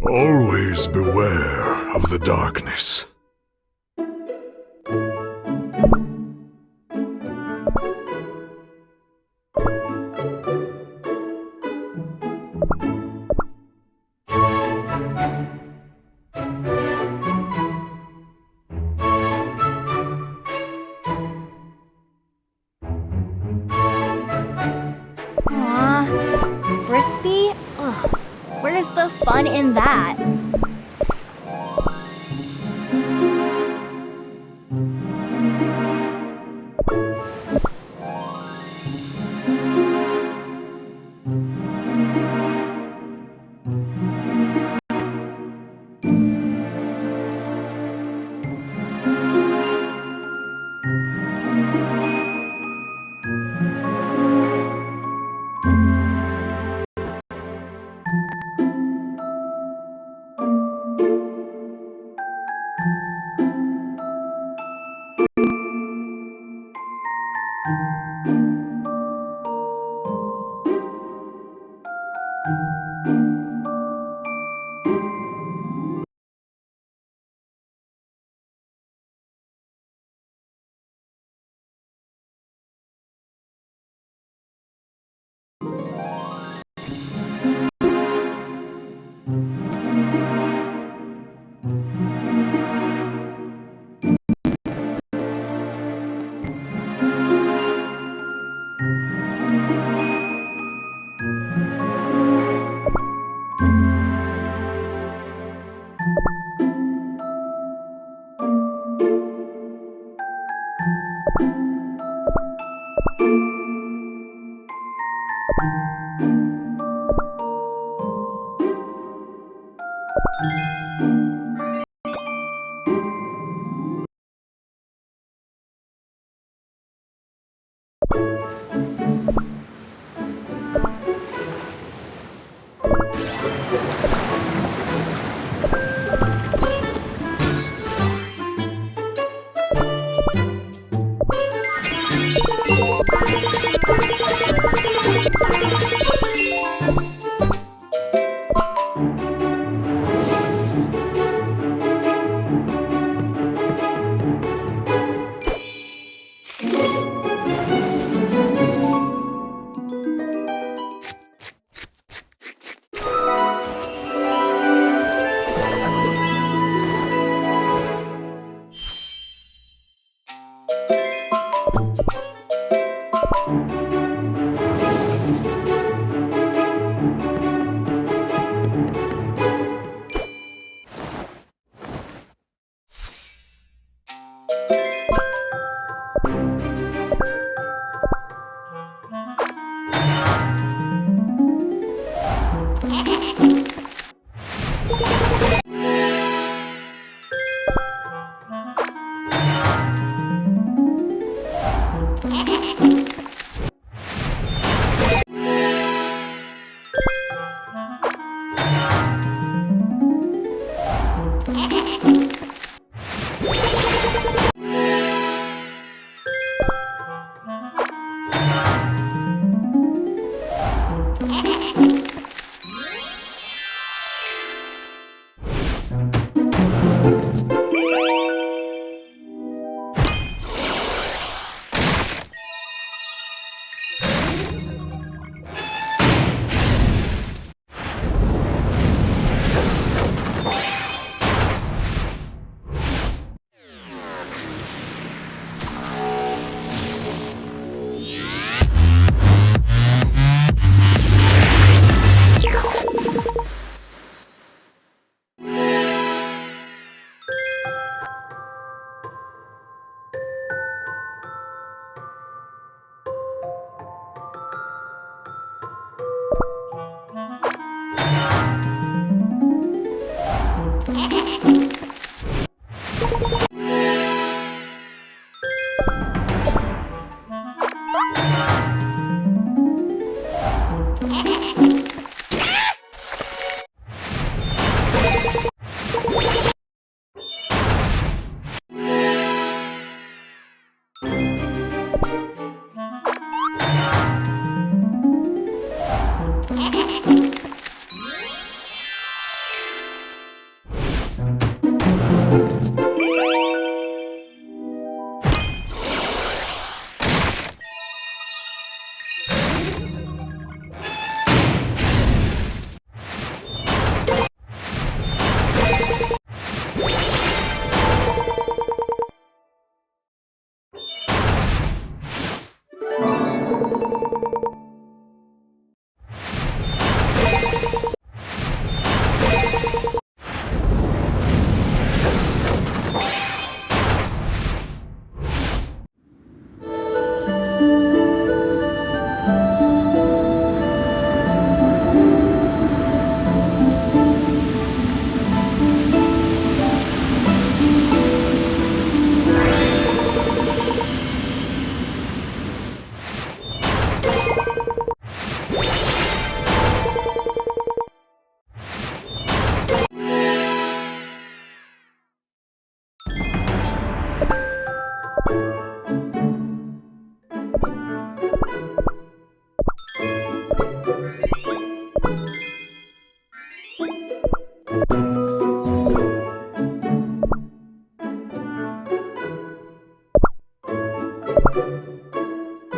Always beware of the darkness. Aw, frisbee? Ugh, where's the fun in that?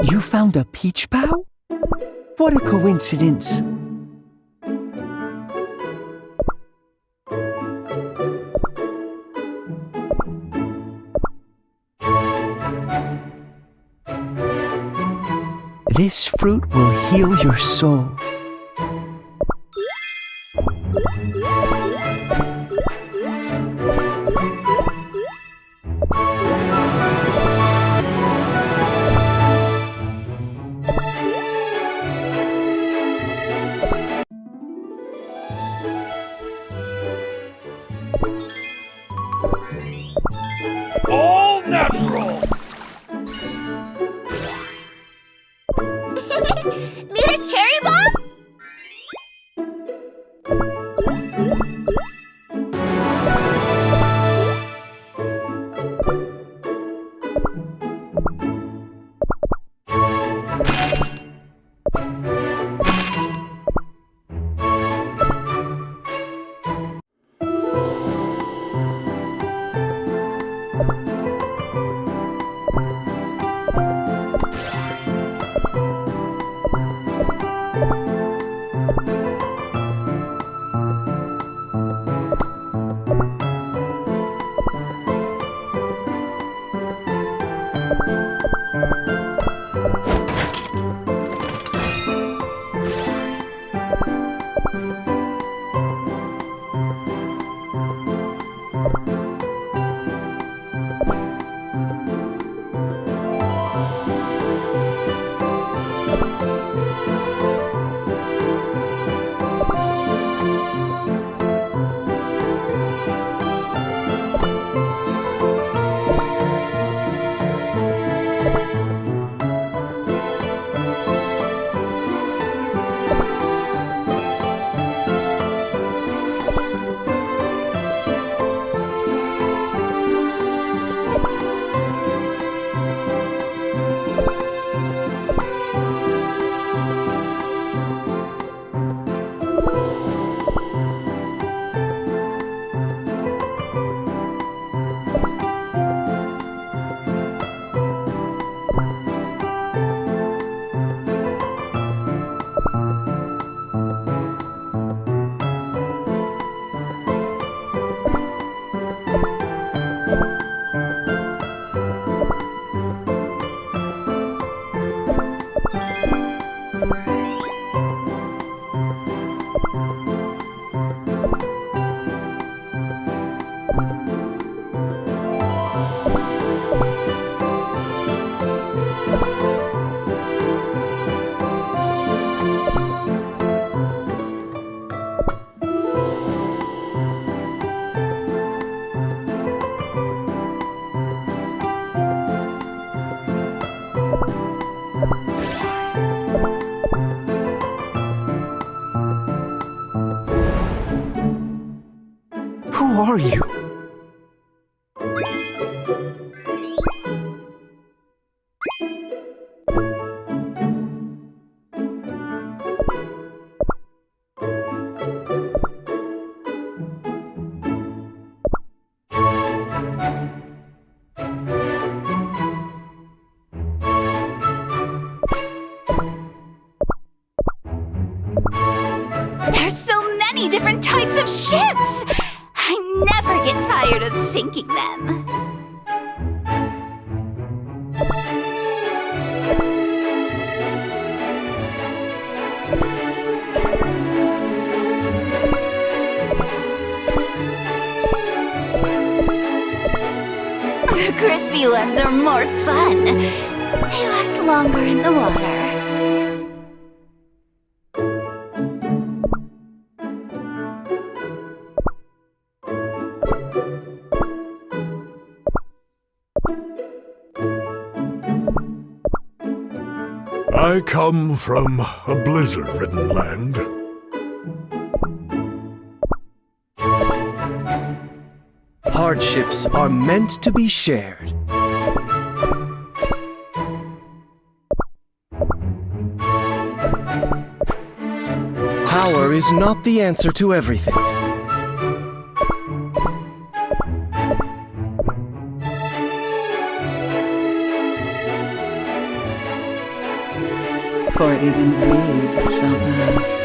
You found a peach bough? What a coincidence. This fruit will heal your soul. All natural! Need a cherry bomb? Who are you? There's so many different types of ships! I never get tired of sinking them. The crispy ones are more fun. They last longer in the water. I come from a blizzard-ridden land. Hardships are meant to be shared. Power is not the answer to everything. For even greed shall pass.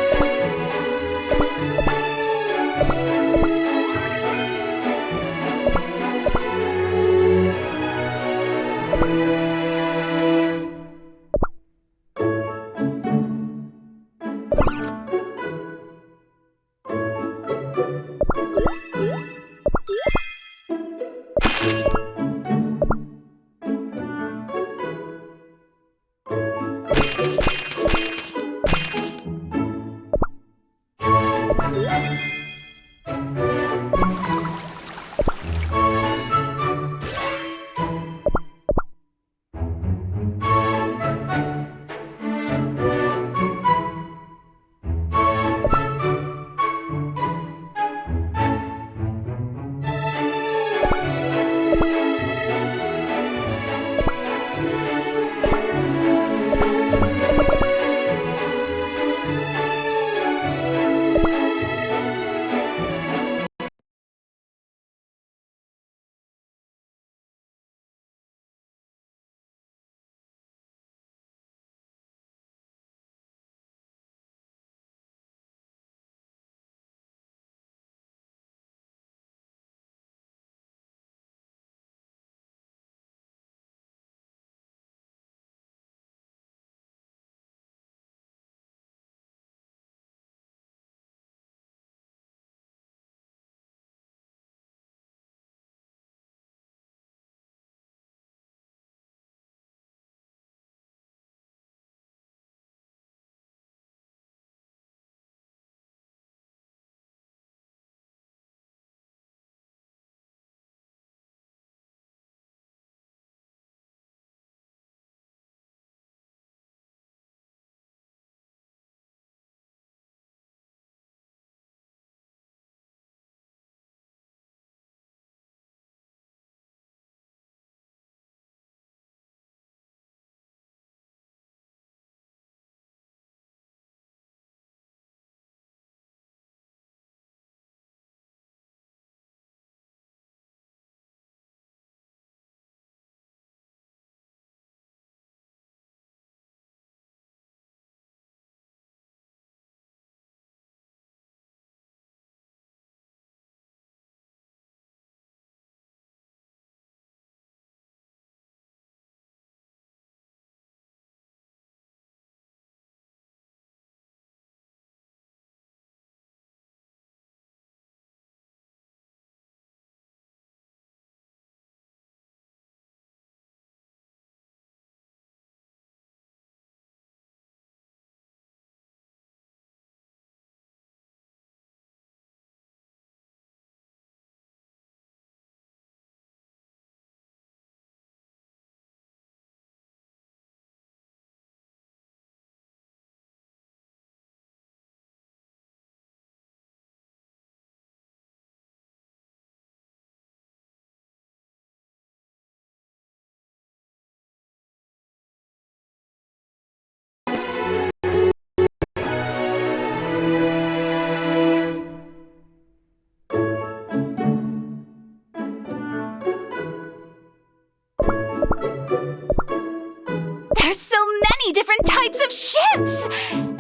There's so many different types of ships!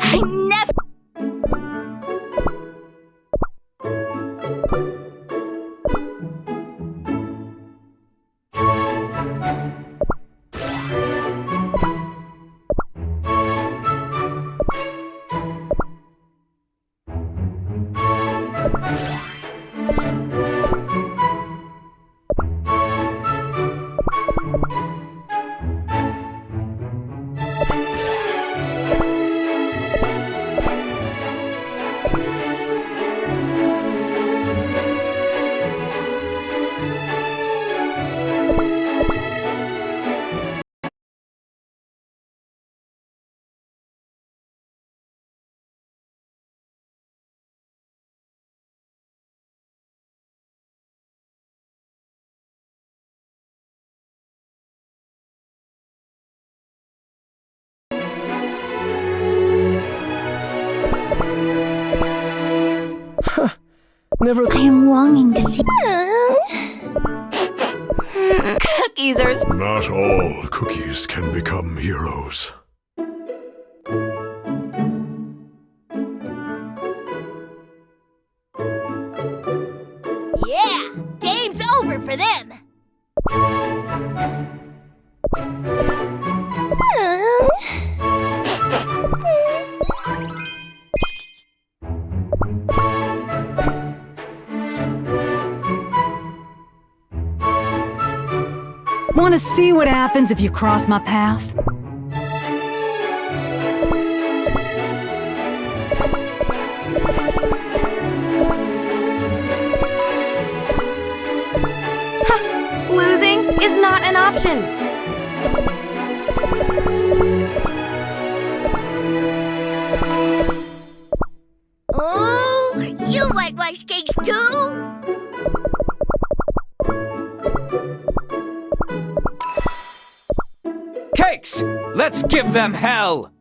I never... Never. I am longing to see... Cookies are... Not all cookies can become heroes. Want to see what happens if you cross my path? Losing is not an option. Oh, you like rice cakes too? Cakes! Let's give them hell!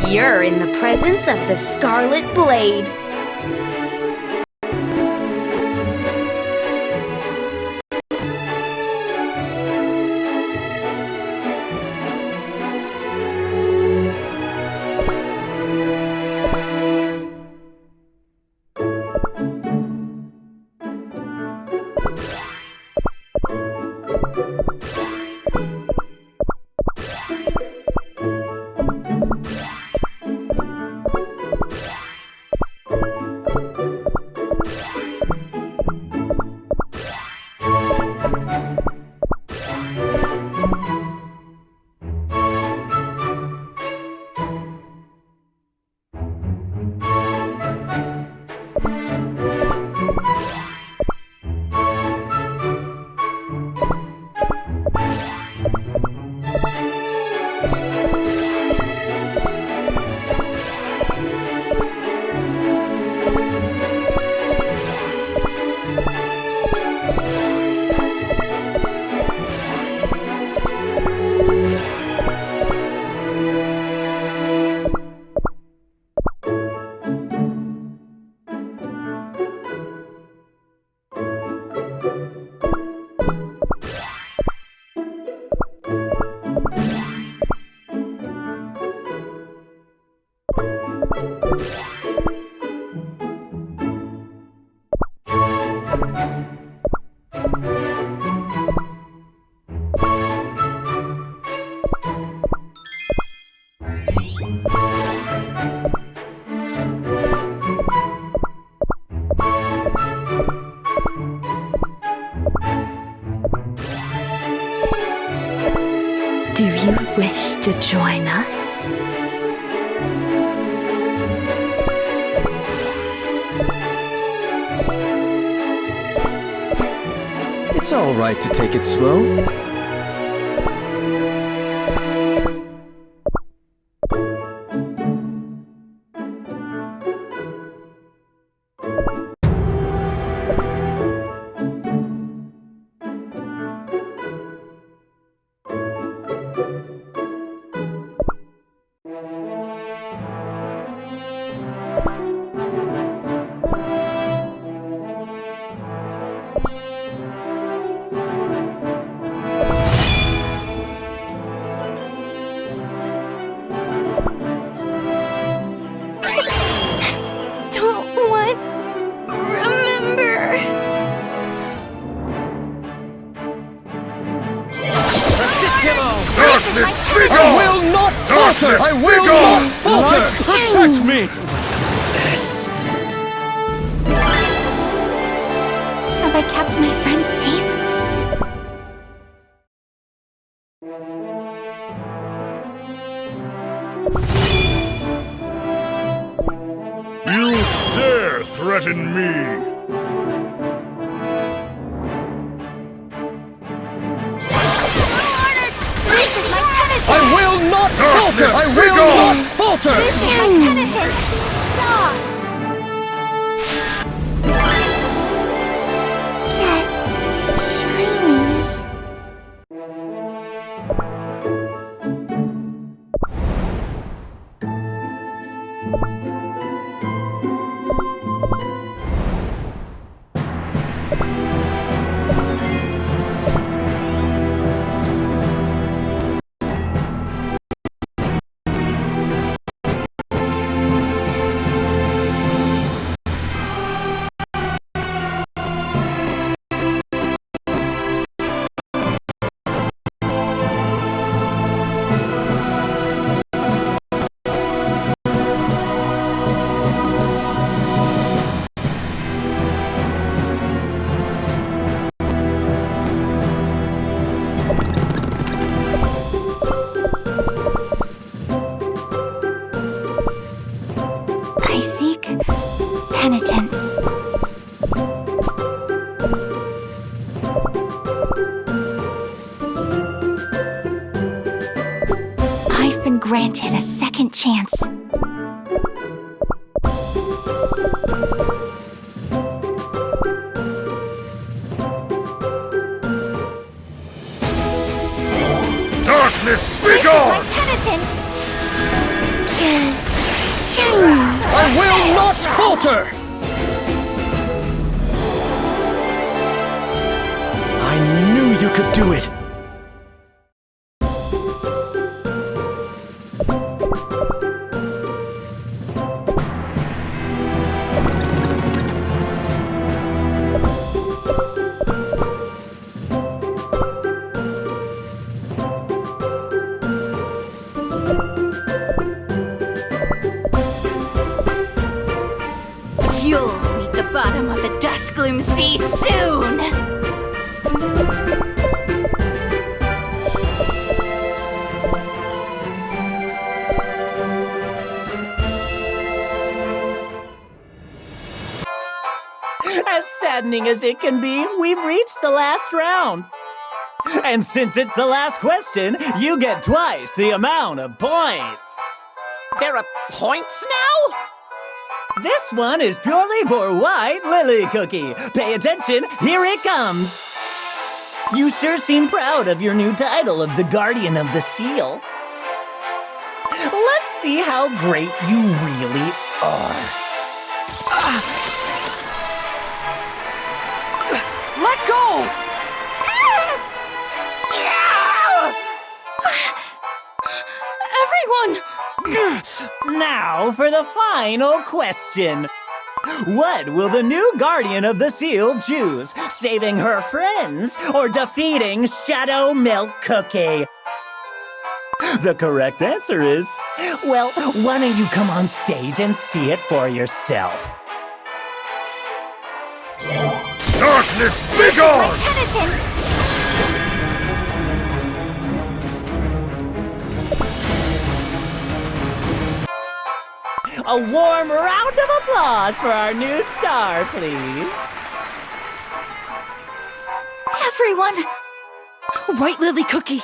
You're in the presence of the Scarlet Blade. Do you wish to join us? It's all right to take it slow. I will not falter! I will not falter! Protect me! Have I kept my friends safe? You dare threaten me! I will not falter! I will not falter! This is my penitence! Stop! Get shiny. been granted a second chance. Darkness, be This is my gone! penitence! Give shame! I will not falter! I knew you could do it! You'll meet the bottom of the Duskgloom Sea soon! As saddening as it can be, we've reached the last round. And since it's the last question, you get twice the amount of points. There are points now? This one is purely for White Lily Cookie. Pay attention, here it comes. You sure seem proud of your new title of the Guardian of the Seal. Let's see how great you really are. Let go! Everyone! Now for the final question. What will the new Guardian of the Seal choose? Saving her friends or defeating Shadow Milk Cookie? The correct answer is, well, why don't you come on stage and see it for yourself? Darkness, be gone! Penitence! A warm round of applause for our new star, please. Everyone! White Lily Cookie,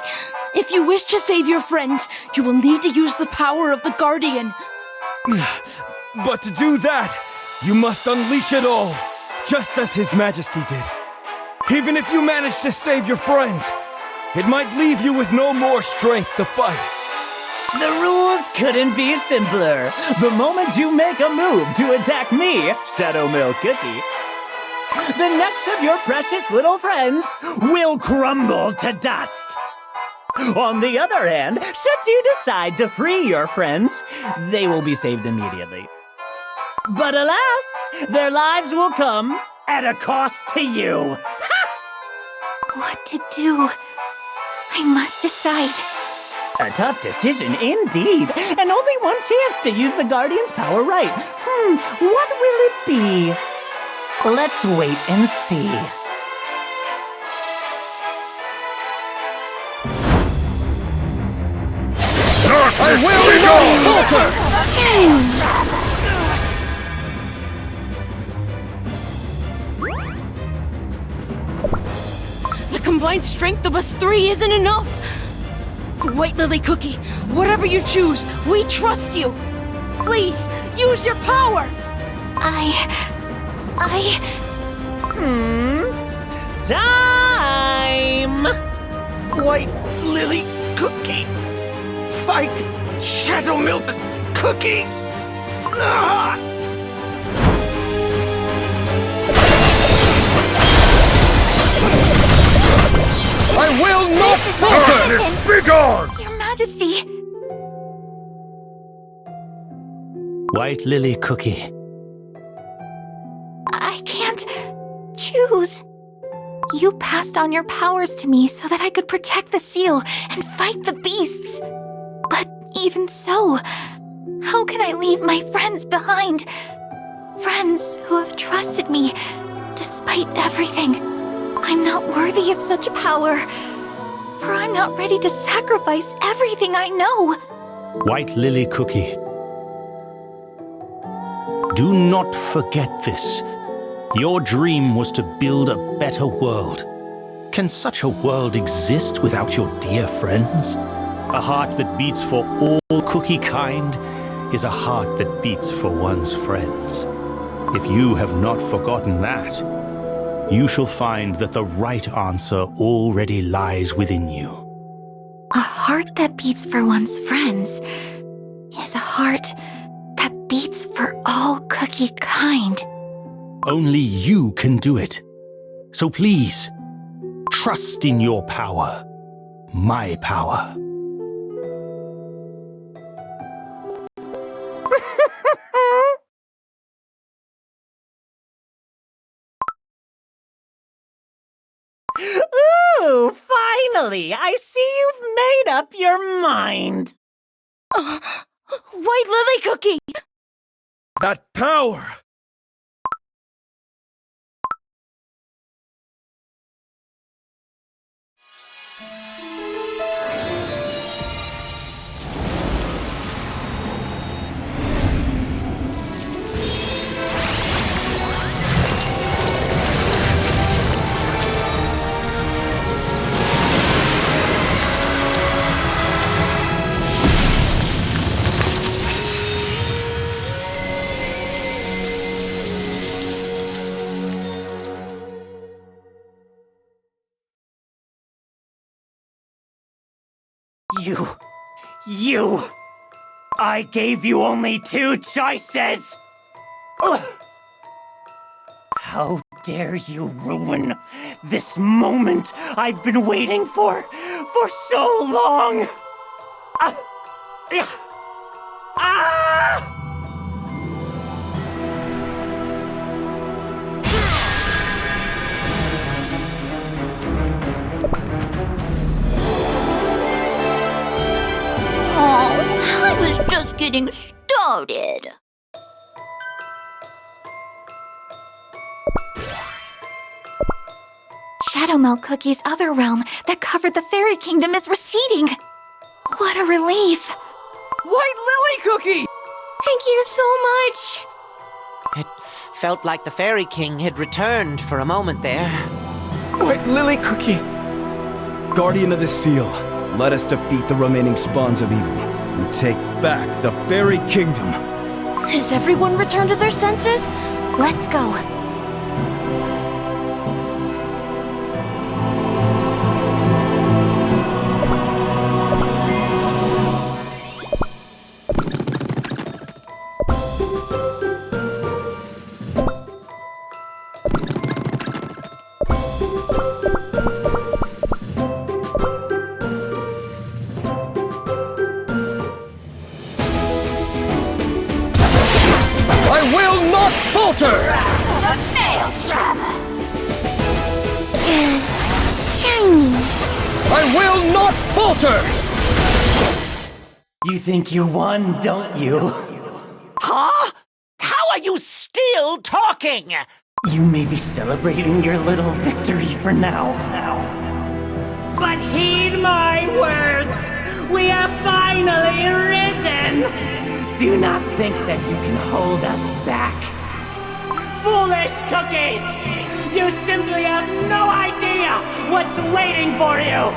if you wish to save your friends, you will need to use the power of the Guardian. But to do that, you must unleash it all, just as His Majesty did. Even if you manage to save your friends, it might leave you with no more strength to fight. The rules couldn't be simpler. The moment you make a move to attack me, Shadow Milk Cookie, the necks of your precious little friends will crumble to dust. On the other hand, should you decide to free your friends, they will be saved immediately. But alas, their lives will come at a cost to you. What to do? I must decide. A tough decision indeed, and only one chance to use the Guardian's power right. What will it be? Let's wait and see. I will not falter! The combined strength of us three isn't enough. White Lily Cookie, whatever you choose, we trust you. Please, use your power. Time! White Lily Cookie, fight Shadow Milk Cookie! Ah! I will not falter! Darkness, be gone! Your Majesty! White Lily Cookie. I can't choose. You passed on your powers to me so that I could protect the seal and fight the beasts. But even so, how can I leave my friends behind? Friends who have trusted me despite everything. I'm not worthy of such power, for I'm not ready to sacrifice everything I know. White Lily Cookie. Do not forget this. Your dream was to build a better world. Can such a world exist without your dear friends? A heart that beats for all cookie kind is a heart that beats for one's friends. If you have not forgotten that, you shall find that the right answer already lies within you. A heart that beats for one's friends is a heart that beats for all cookie kind. Only you can do it. So please, trust in your power. My power. Ooh, finally! I see you've made up your mind. White Lily Cookie! That power! You! I gave you only 2 choices! Ugh. How dare you ruin this moment I've been waiting for so long! Ah! Oh, I was just getting started. Shadow Milk Cookie's other realm that covered the fairy kingdom is receding. What a relief. White Lily Cookie! Thank you so much! It felt like the Fairy King had returned for a moment there. White Lily Cookie! Guardian of the Seal, let us defeat the remaining spawns of evil and take back the Fairy Kingdom. Has everyone returned to their senses? Let's go. I will not falter! Shinies. I will not falter! You think you won, don't you? Huh? How are you still talking? You may be celebrating your little victory for now. But heed my words! We have finally risen! Do not think that you can hold us back. Foolish cookies! You simply have no idea what's waiting for you!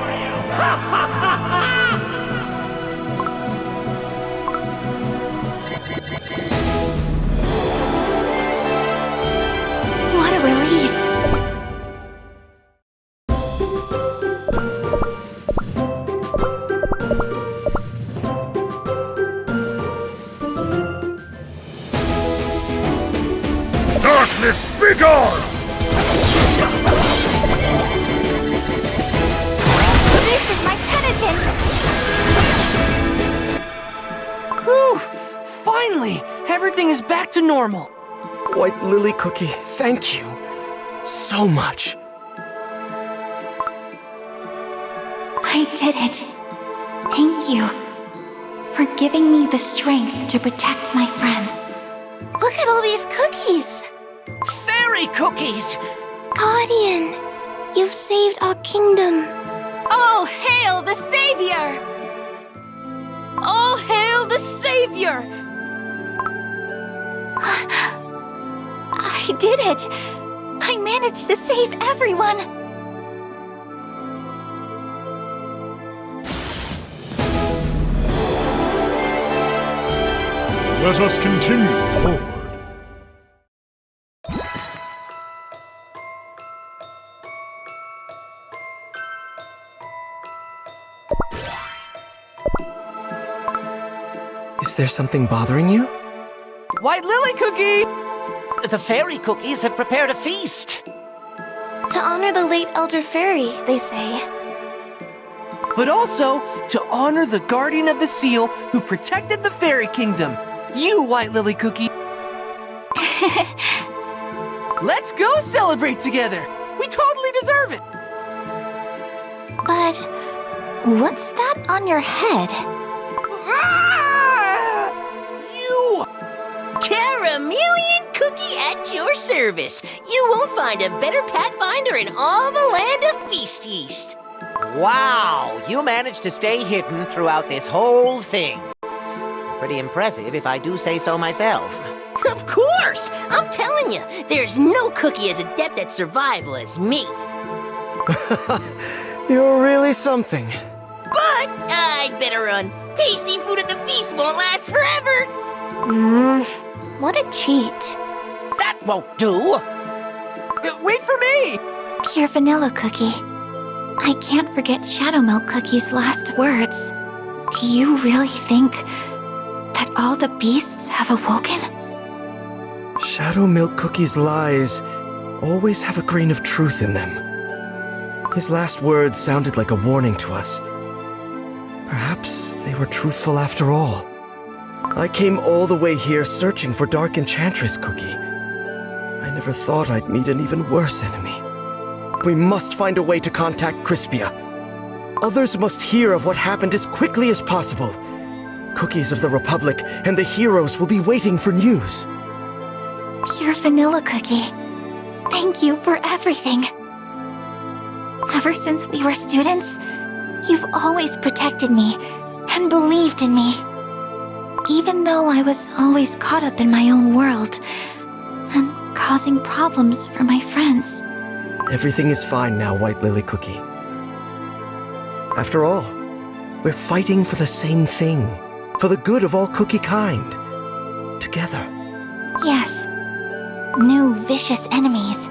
Ha ha ha ha! What a relief. Darkness, begone! This is my penitence. Whew! Finally, everything is back to normal. White Lily Cookie, thank you so much. I did it. Thank you for giving me the strength to protect my friends. Look at all these cookies. Fairy cookies! Guardian, you've saved our kingdom. All hail the Savior! All hail the Savior! I did it. I managed to save everyone. Let us continue forward. Is there something bothering you? White Lily Cookie! The fairy cookies have prepared a feast. To honor the late Elder Fairy, they say. But also to honor the guardian of the seal who protected the fairy kingdom. You, White Lily Cookie. Let's go celebrate together. We totally deserve it. But what's that on your head? Ah! You! Caramelian cookie at your service. You won't find a better pathfinder in all the land of Feast Yeast. Wow, you managed to stay hidden throughout this whole thing. Pretty impressive, if I do say so myself. Of course! I'm telling you, there's no cookie as adept at survival as me. You're really something. But I'd better run. Tasty food at the feast won't last forever. What a cheat. That won't do! Wait for me! Pure vanilla cookie. I can't forget Shadow Milk Cookie's last words. Do you really think that all the beasts have awoken? Shadow Milk Cookie's lies always have a grain of truth in them. His last words sounded like a warning to us. Perhaps they were truthful after all. I came all the way here searching for Dark Enchantress Cookie. I never thought I'd meet an even worse enemy. We must find a way to contact Crispia. Others must hear of what happened as quickly as possible. Cookies of the Republic and the heroes will be waiting for news. Pure vanilla cookie. Thank you for everything. Ever since we were students, you've always protected me and believed in me. Even though I was always caught up in my own world and causing problems for my friends. Everything is fine now, White Lily Cookie. After all, we're fighting for the same thing, for the good of all cookie kind. Together. Yes. New vicious enemies.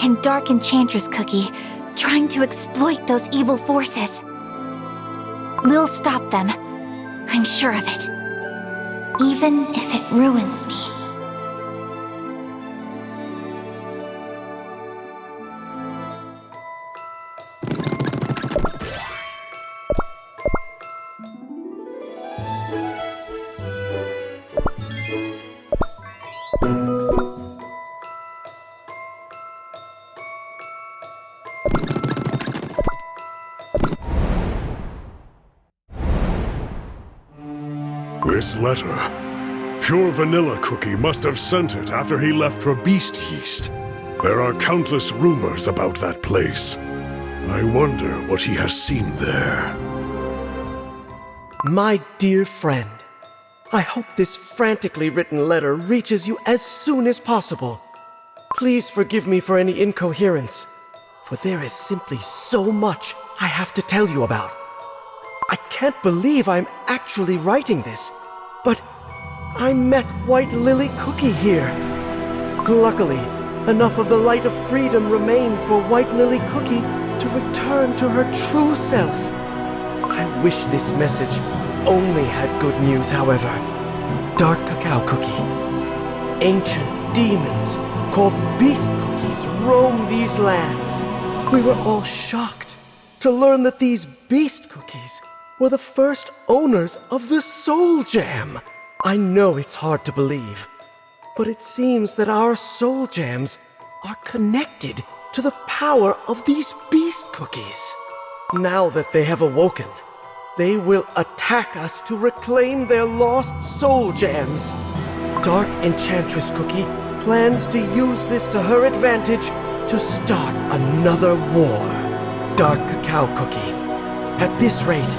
And Dark Enchantress Cookie trying to exploit those evil forces. We'll stop them. I'm sure of it. Even if it ruins me. This letter. Pure Vanilla Cookie must have sent it after he left for Beast Yeast. There are countless rumors about that place. I wonder what he has seen there. My dear friend, I hope this frantically written letter reaches you as soon as possible. Please forgive me for any incoherence, for there is simply so much I have to tell you about. I can't believe I'm actually writing this, but I met White Lily Cookie here. Luckily, enough of the light of freedom remained for White Lily Cookie to return to her true self. I wish this message only had good news, however. Dark Cacao Cookie. Ancient demons called Beast Cookies roam these lands. We were all shocked to learn that these Beast Cookies were the first owners of the Soul Jam. I know it's hard to believe, but it seems that our Soul Jams are connected to the power of these Beast Cookies. Now that they have awoken, they will attack us to reclaim their lost Soul Jams. Dark Enchantress Cookie plans to use this to her advantage to start another war. Dark Cacao Cookie. At this rate,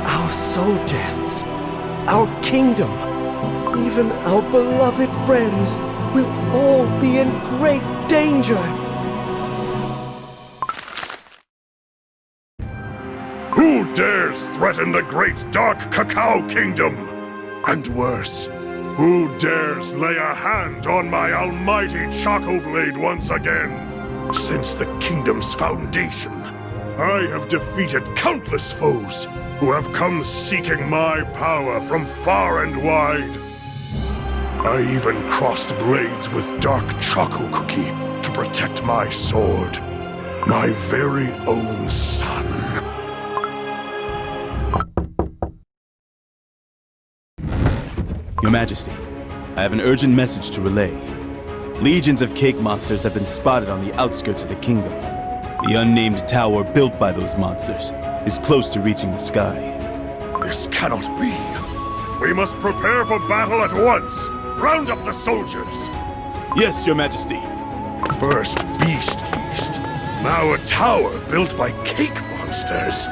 our Soul Jams, our kingdom, even our beloved friends will all be in great danger. Who dares threaten the great Dark Cacao Kingdom? And worse, Who dares lay a hand on my almighty Choco Blade once again? Since the kingdom's foundation, I have defeated countless foes who have come seeking my power from far and wide. I even crossed blades with Dark Choco Cookie to protect my sword, my very own son. Your Majesty, I have an urgent message to relay. Legions of cake monsters have been spotted on the outskirts of the kingdom. The unnamed tower built by those monsters is close to reaching the sky. This cannot be. We must prepare for battle at once. Round up the soldiers. Yes, Your Majesty. First Beast Yeast. Now a tower built by cake monsters.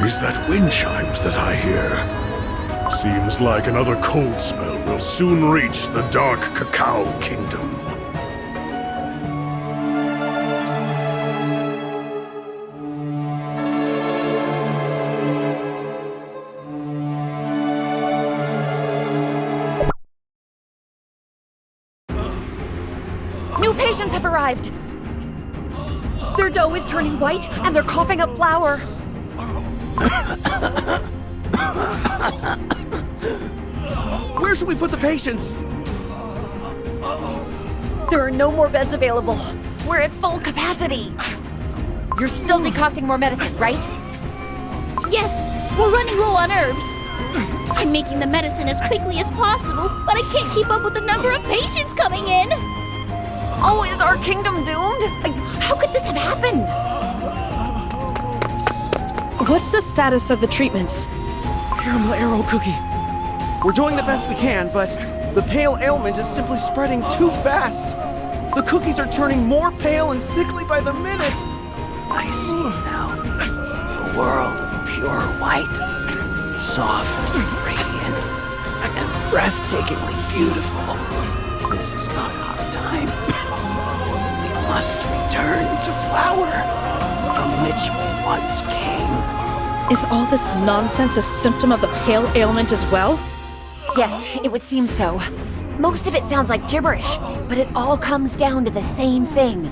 Is that wind chimes that I hear? Seems like another cold spell will soon reach the Dark Cacao Kingdom. New patients have arrived. Their dough is turning white, and they're coughing up flour. Where should we put the patients? There are no more beds available. We're at full capacity. You're still decocting more medicine, right? Yes, we're running low on herbs. I'm making the medicine as quickly as possible, but I can't keep up with the number of patients coming in. Oh, is our kingdom doomed? How could this have happened? What's the status of the treatments? Caramel Arrow Cookie. We're doing the best we can, but the pale ailment is simply spreading too fast. The cookies are turning more pale and sickly by the minute. I see now. A world of pure white, soft, radiant, and breathtakingly beautiful. This is not our time. We must return to flower, from which we once came. Is all this nonsense a symptom of the pale ailment as well? Yes, it would seem so. Most of it sounds like gibberish, but it all comes down to the same thing.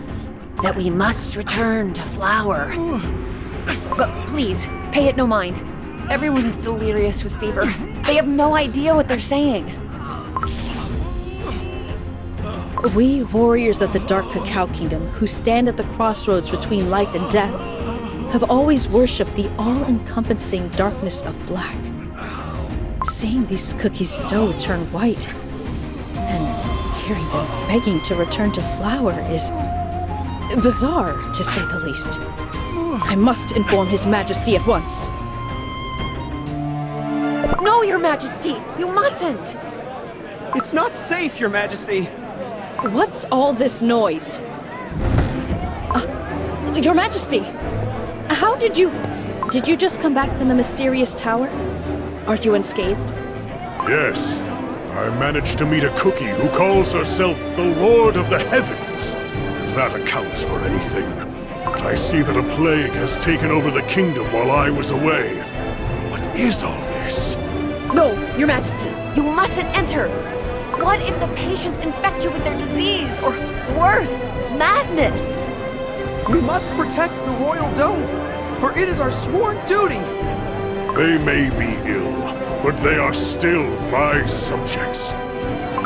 That we must return to flower. But please, pay it no mind. Everyone is delirious with fever. They have no idea what they're saying. We warriors of the Dark Cacao Kingdom, who stand at the crossroads between life and death, have always worshipped the all-encompassing darkness of black. Seeing these cookies' dough turn white, and hearing them begging to return to flower is bizarre, to say the least. I must inform His Majesty at once. No, Your Majesty! You mustn't! It's not safe, Your Majesty. What's all this noise? Your Majesty! How did you just come back from the mysterious tower? Are you unscathed? Yes. I managed to meet a cookie who calls herself the Lord of the Heavens, if that accounts for anything. But I see that a plague has taken over the kingdom while I was away. What is all this? No, Your Majesty, you mustn't enter! What if the patients infect you with their disease, or worse, madness? We must protect the royal dome, for it is our sworn duty. They may be ill, but they are still my subjects.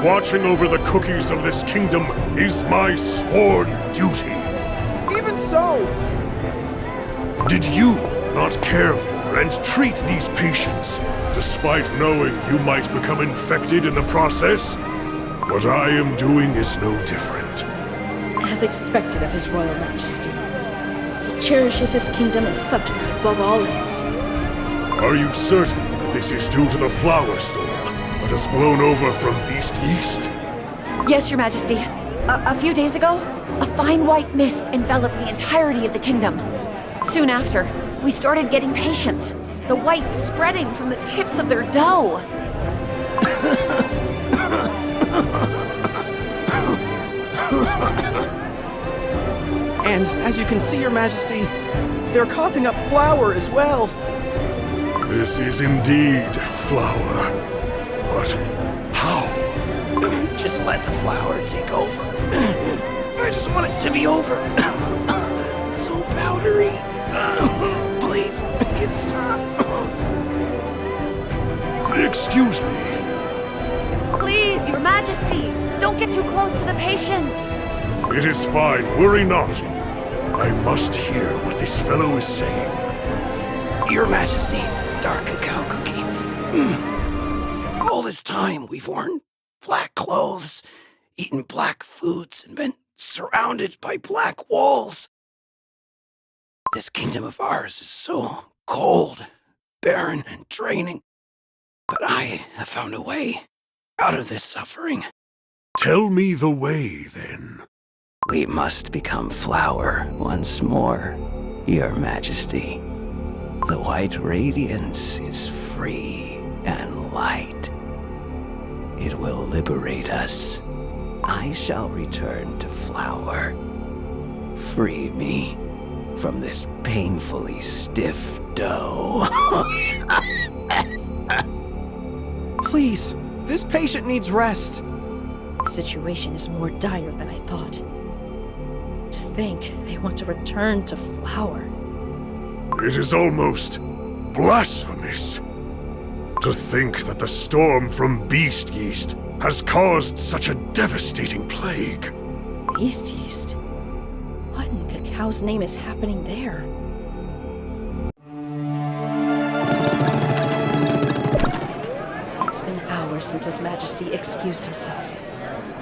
Watching over the cookies of this kingdom is my sworn duty. Even so! Did you not care for and treat these patients, despite knowing you might become infected in the process? What I am doing is no different. As expected of His Royal Majesty. He cherishes his kingdom and subjects above all else. Are you certain that this is due to the flower storm that has blown over from Beast Yeast? Yes, Your Majesty. A few days ago, a fine white mist enveloped the entirety of the kingdom. Soon after, we started getting patients, the white spreading from the tips of their dough. And as you can see, Your Majesty, they're coughing up flour as well. This is indeed flour. But how? let the flour take over. I just want it to be over. So powdery. Please, make it stop. Excuse me. Please, Your Majesty, don't get too close to the patients. It is fine, worry not. I must hear what this fellow is saying. Your Majesty, Dark Cacao Cookie. All this time we've worn black clothes, eaten black foods, and been surrounded by black walls. This kingdom of ours is so cold, barren, and draining. But I have found a way out of this suffering. Tell me the way, then. We must become flour once more, Your Majesty. The white radiance is free and light. It will liberate us. I shall return to flour. Free me from this painfully stiff dough. Please, this patient needs rest. The situation is more dire than I thought. To think they want to return to flour. It is almost blasphemous to think that the storm from beast yeast has caused such a devastating plague. Beast yeast? What in Cacao's name is happening there? It's been hours since His Majesty excused himself.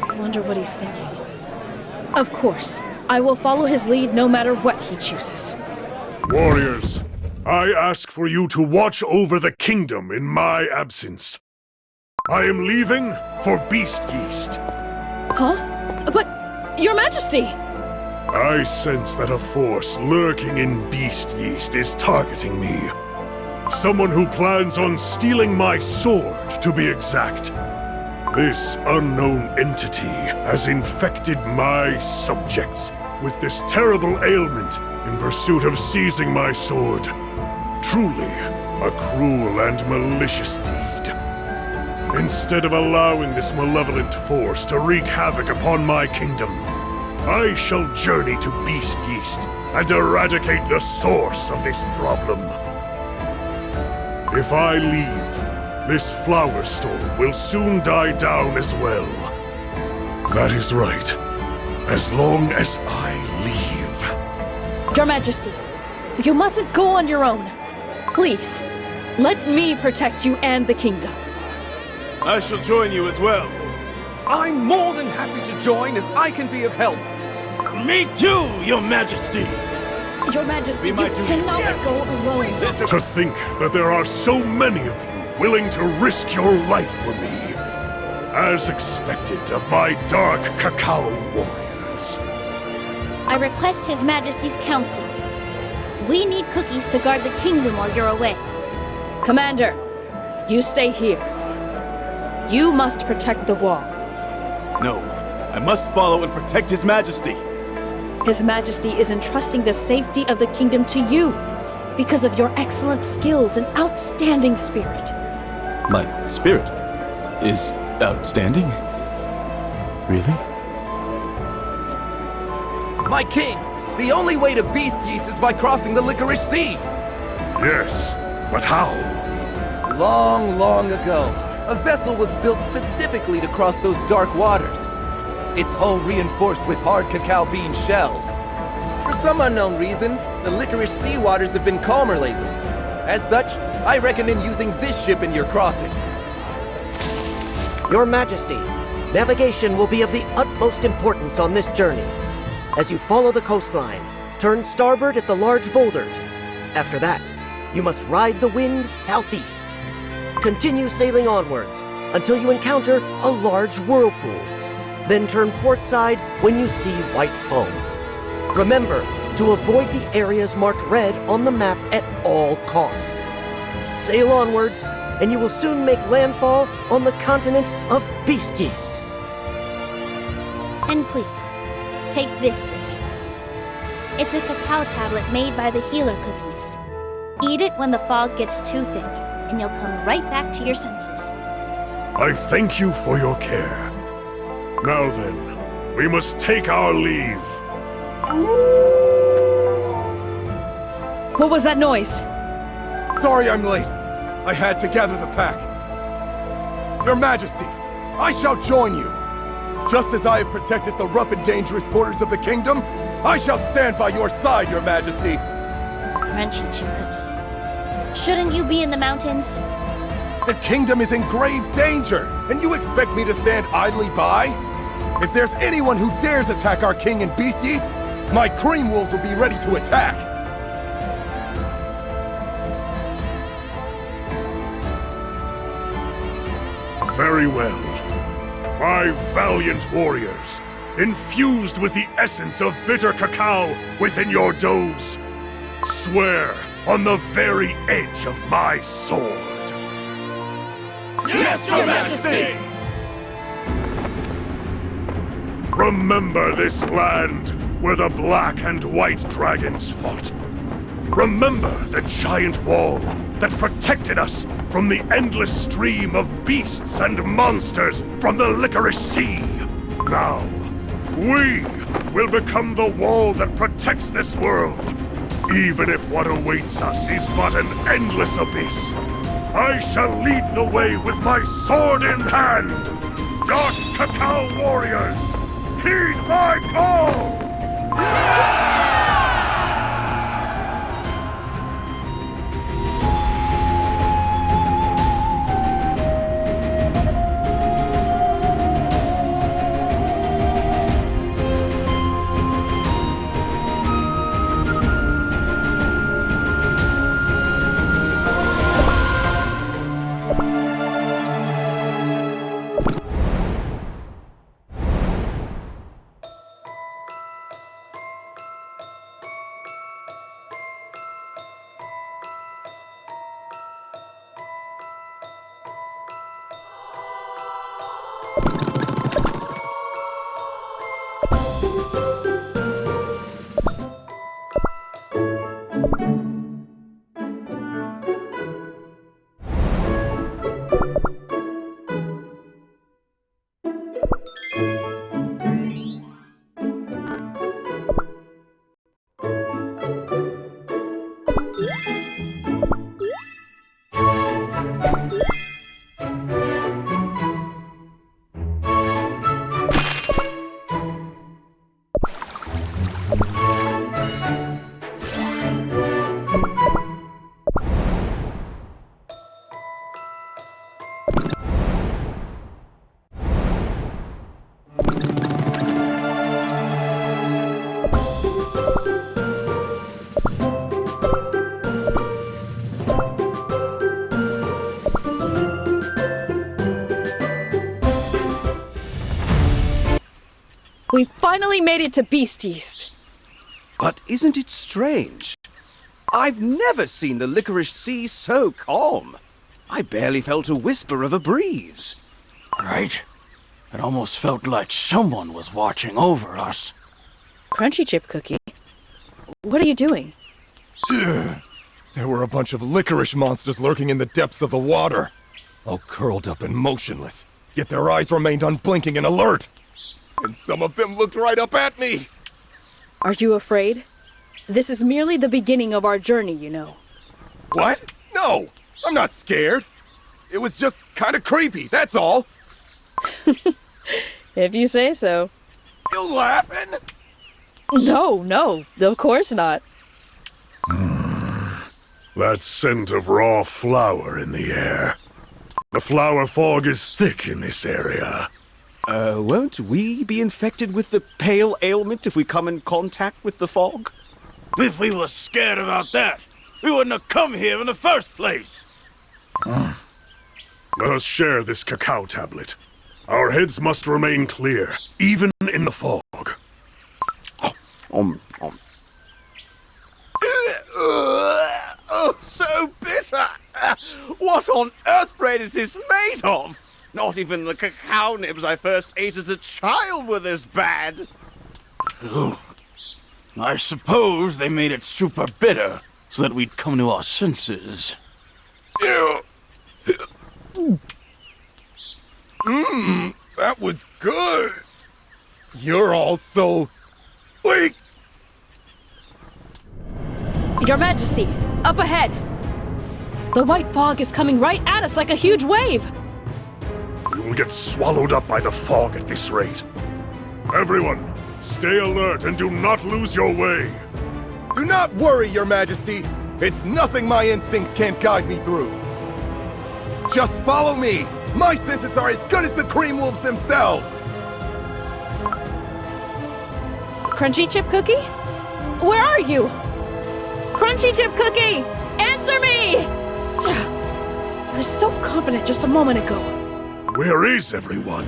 I wonder what he's thinking. Of course, I will follow his lead no matter what he chooses. Warriors, I ask for you to watch over the kingdom in my absence. I am leaving for beast yeast. Huh? But, Your Majesty! I sense that a force lurking in beast yeast is targeting me. Someone who plans on stealing my sword, to be exact. This unknown entity has infected my subjects with this terrible ailment in pursuit of seizing my sword. Truly, a cruel and malicious deed. Instead of allowing this malevolent force to wreak havoc upon my kingdom, I shall journey to Beast Yeast and eradicate the source of this problem. If I leave, this flower storm will soon die down as well. That is right. As long as I leave. Your Majesty, you mustn't go on your own. Please, let me protect you and the kingdom. I shall join you as well. I'm more than happy to join if I can be of help. Me too, Your Majesty. Your Majesty, you cannot go alone. To think that there are so many of you willing to risk your life for me, as expected of my Dark Cacao warriors. I request His Majesty's counsel. We need cookies to guard the kingdom while you're away. Commander, you stay here. You must protect the wall. No, I must follow and protect His Majesty. His Majesty is entrusting the safety of the kingdom to you because of your excellent skills and outstanding spirit. My spirit is outstanding? Really? My king, the only way to Beast Yeast is by crossing the Licorice Sea. Yes, but how? Long, long ago, a vessel was built specifically to cross those dark waters. Its hull reinforced with hard cacao bean shells. For some unknown reason, the Licorice Sea waters have been calmer lately. As such, I recommend using this ship in your crossing. Your Majesty, navigation will be of the utmost importance on this journey. As you follow the coastline, turn starboard at the large boulders. After that, you must ride the wind southeast. Continue sailing onwards until you encounter a large whirlpool. Then turn port side when you see white foam. Remember to avoid the areas marked red on the map at all costs. Sail onwards, and you will soon make landfall on the continent of Beast Yeast. And please, take this with you. It's a cacao tablet made by the healer cookies. Eat it when the fog gets too thick, and you'll come right back to your senses. I thank you for your care. Now then, we must take our leave. What was that noise? Sorry I'm late. I had to gather the pack. Your Majesty, I shall join you. Just as I have protected the rough and dangerous borders of the kingdom, I shall stand by your side, Your Majesty. Crunchy Chip Cookie. Shouldn't you be in the mountains? The kingdom is in grave danger, and you expect me to stand idly by? If there's anyone who dares attack our king in Beast East, my cream wolves will be ready to attack. Very well. My valiant warriors, infused with the essence of bitter cacao within your doughs, swear on the very edge of my sword. Yes, Your Majesty! Remember this land where the black and white dragons fought. Remember the giant wall that protected us from the endless stream of beasts and monsters from the Licorice Sea. Now, we will become the wall that protects this world, even if what awaits us is but an endless abyss. I shall lead the way with my sword in hand. Dark Cacao Warriors, heed my call! We finally made it to Beast East. But isn't it strange? I've never seen the Licorice Sea so calm. I barely felt a whisper of a breeze. Right? It almost felt like someone was watching over us. Crunchy Chip Cookie, what are you doing? There were a bunch of licorice monsters lurking in the depths of the water. All curled up and motionless, yet their eyes remained unblinking and alert. And some of them looked right up at me! Are you afraid? This is merely the beginning of our journey, you know. What? No! I'm not scared! It was just kinda creepy, that's all! If you say so. You laughing? No, of course not. That scent of raw flower in the air. The flower fog is thick in this area. Won't we be infected with the pale ailment if we come in contact with the fog? If we were scared about that, we wouldn't have come here in the first place. Let us share this cacao tablet. Our heads must remain clear, even in the fog. Oh, so bitter! What on earth bread is this made of? Not even the cacao nibs I first ate as a child were this bad. Ooh. I suppose they made it super bitter so that we'd come to our senses. That was good! You're all so weak! Your Majesty, up ahead! The white fog is coming right at us like a huge wave! You will get swallowed up by the fog at this rate. Everyone, stay alert and do not lose your way. Do not worry, Your Majesty. It's nothing my instincts can't guide me through. Just follow me. My senses are as good as the Cream Wolves themselves. Crunchy Chip Cookie? Where are you? Crunchy Chip Cookie! Answer me! He was so confident just a moment ago. Where is everyone?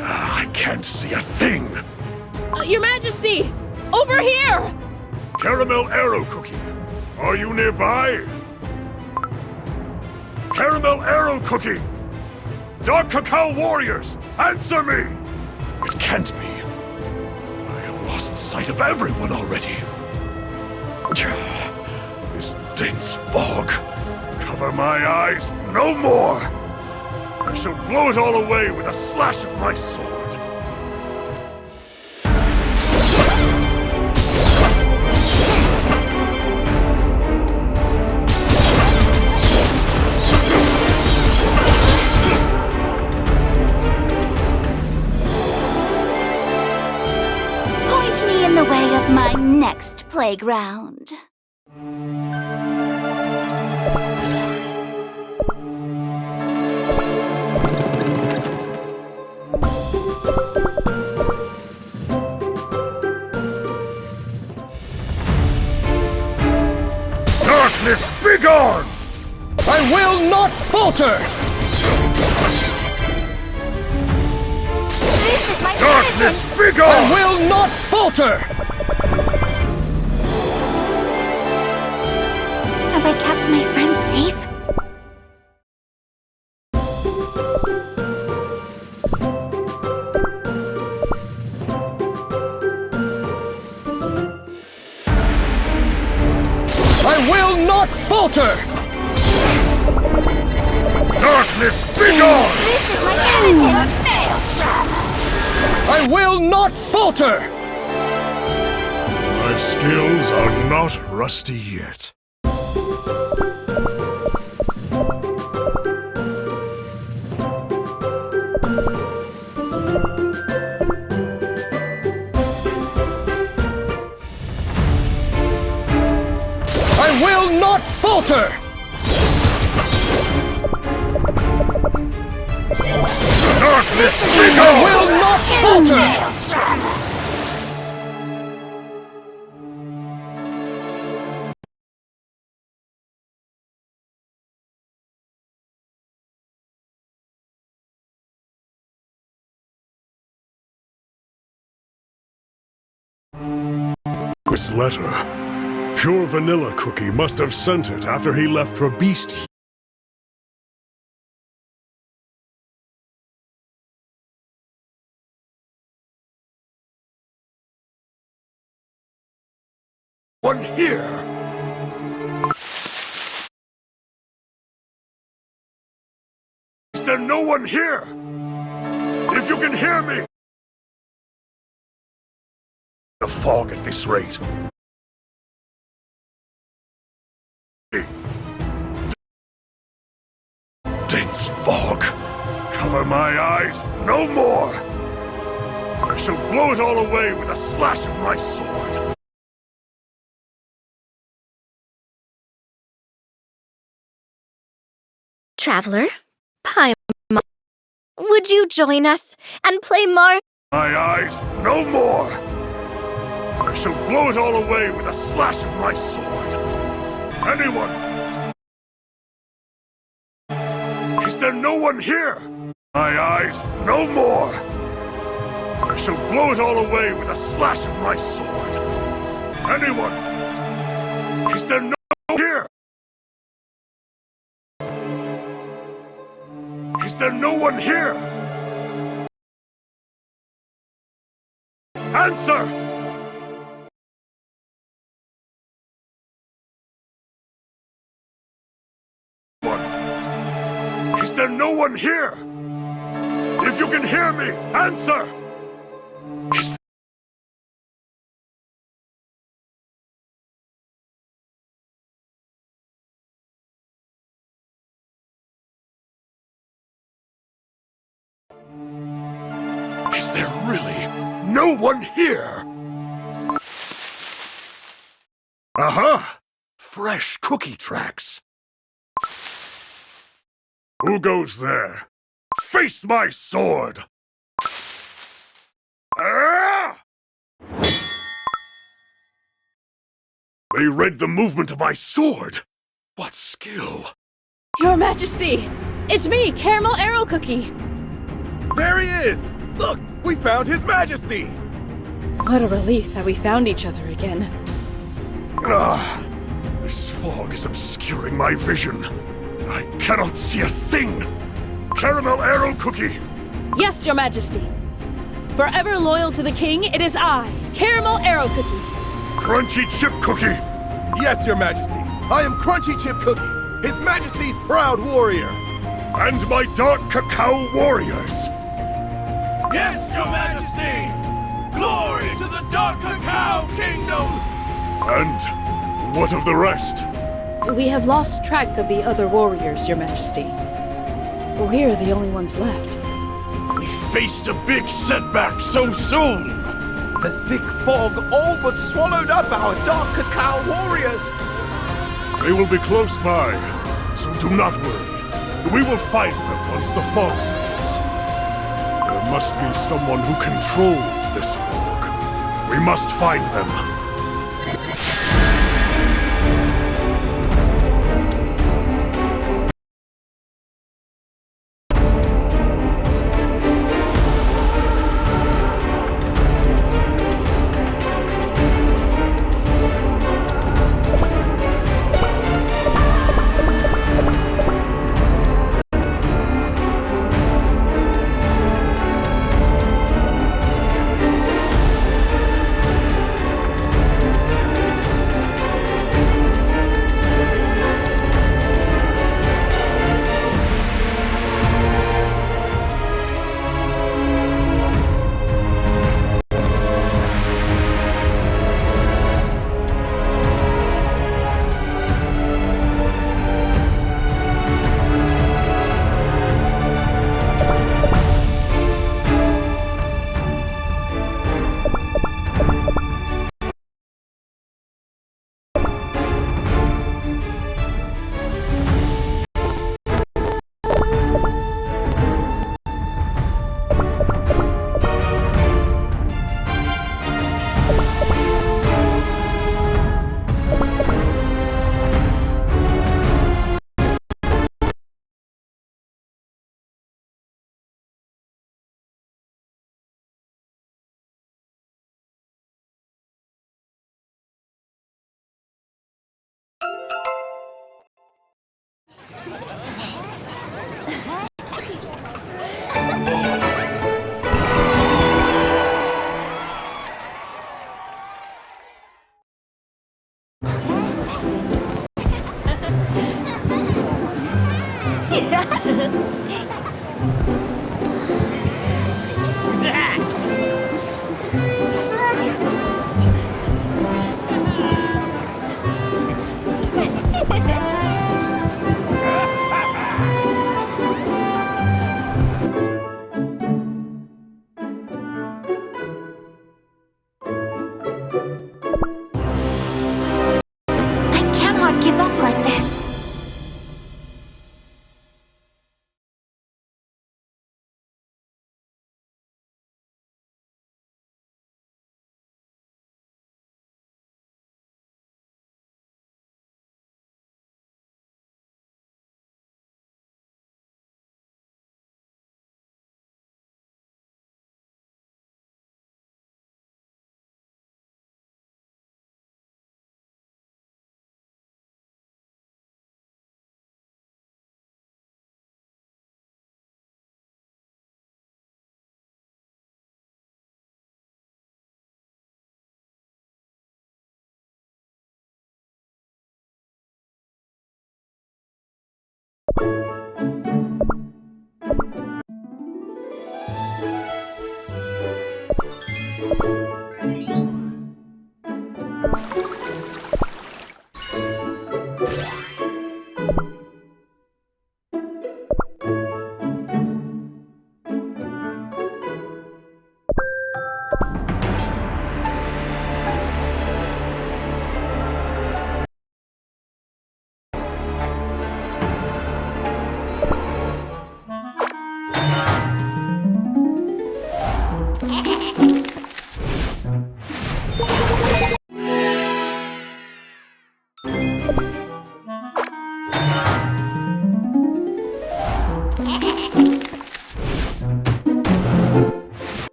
I can't see a thing. Your Majesty! Over here! Caramel Arrow Cookie, are you nearby? Caramel Arrow Cookie! Dark Cacao Warriors, answer me! It can't be. I have lost sight of everyone already. This dense fog. Cover my eyes no more! I shall blow it all away with a slash of my sword. Point me in the way of my next playground. Darkness, begone! I will not falter! This is my Darkness, inheritance! begone! I will not falter! Have I kept my friends safe? I will not falter! Darkness, begone! This is my inheritance! I will not falter! My skills are not rusty yet. I will not falter! Darkness, I begone! will not falter! This letter. Pure Vanilla Cookie must have sent it after he left for Beast Heat. One here! Is there no one here? If you can hear me! The fog at this rate. Dense fog. Cover my eyes no more! I shall blow it all away with a slash of my sword. Traveler, Paimon, would you join us and play Mar? My eyes no more! I shall blow it all away with a slash of my sword. Anyone! Is there no one here? My eyes no more! I shall blow it all away with a slash of my sword. Anyone! Is there no one here? Is there no one here? Answer! Is there no one here? If you can hear me, answer! Is there really no one here? Aha! Fresh cookie tracks. Who goes there? Face my sword! Ah! They read the movement of my sword. What skill? Your Majesty! It's me, Caramel Arrow Cookie! There he is! Look, we found His Majesty! What a relief that we found each other again. Ah, this fog is obscuring my vision. I cannot see a thing. Caramel Arrow Cookie! Yes, Your Majesty. Forever loyal to the king, it is I, Caramel Arrow Cookie. Crunchy Chip Cookie! Yes, Your Majesty. I am Crunchy Chip Cookie, His Majesty's proud warrior. And my Dark Cacao Warriors! Yes, Your Majesty! Glory to the Dark Cacao Kingdom! And what of the rest? We have lost track of the other warriors, Your Majesty. We are the only ones left. We faced a big setback so soon! The thick fog all but swallowed up our Dark Cacao warriors! They will be close by, so do not worry. We will find them once the fog settles. There must be someone who controls this fog. We must find them.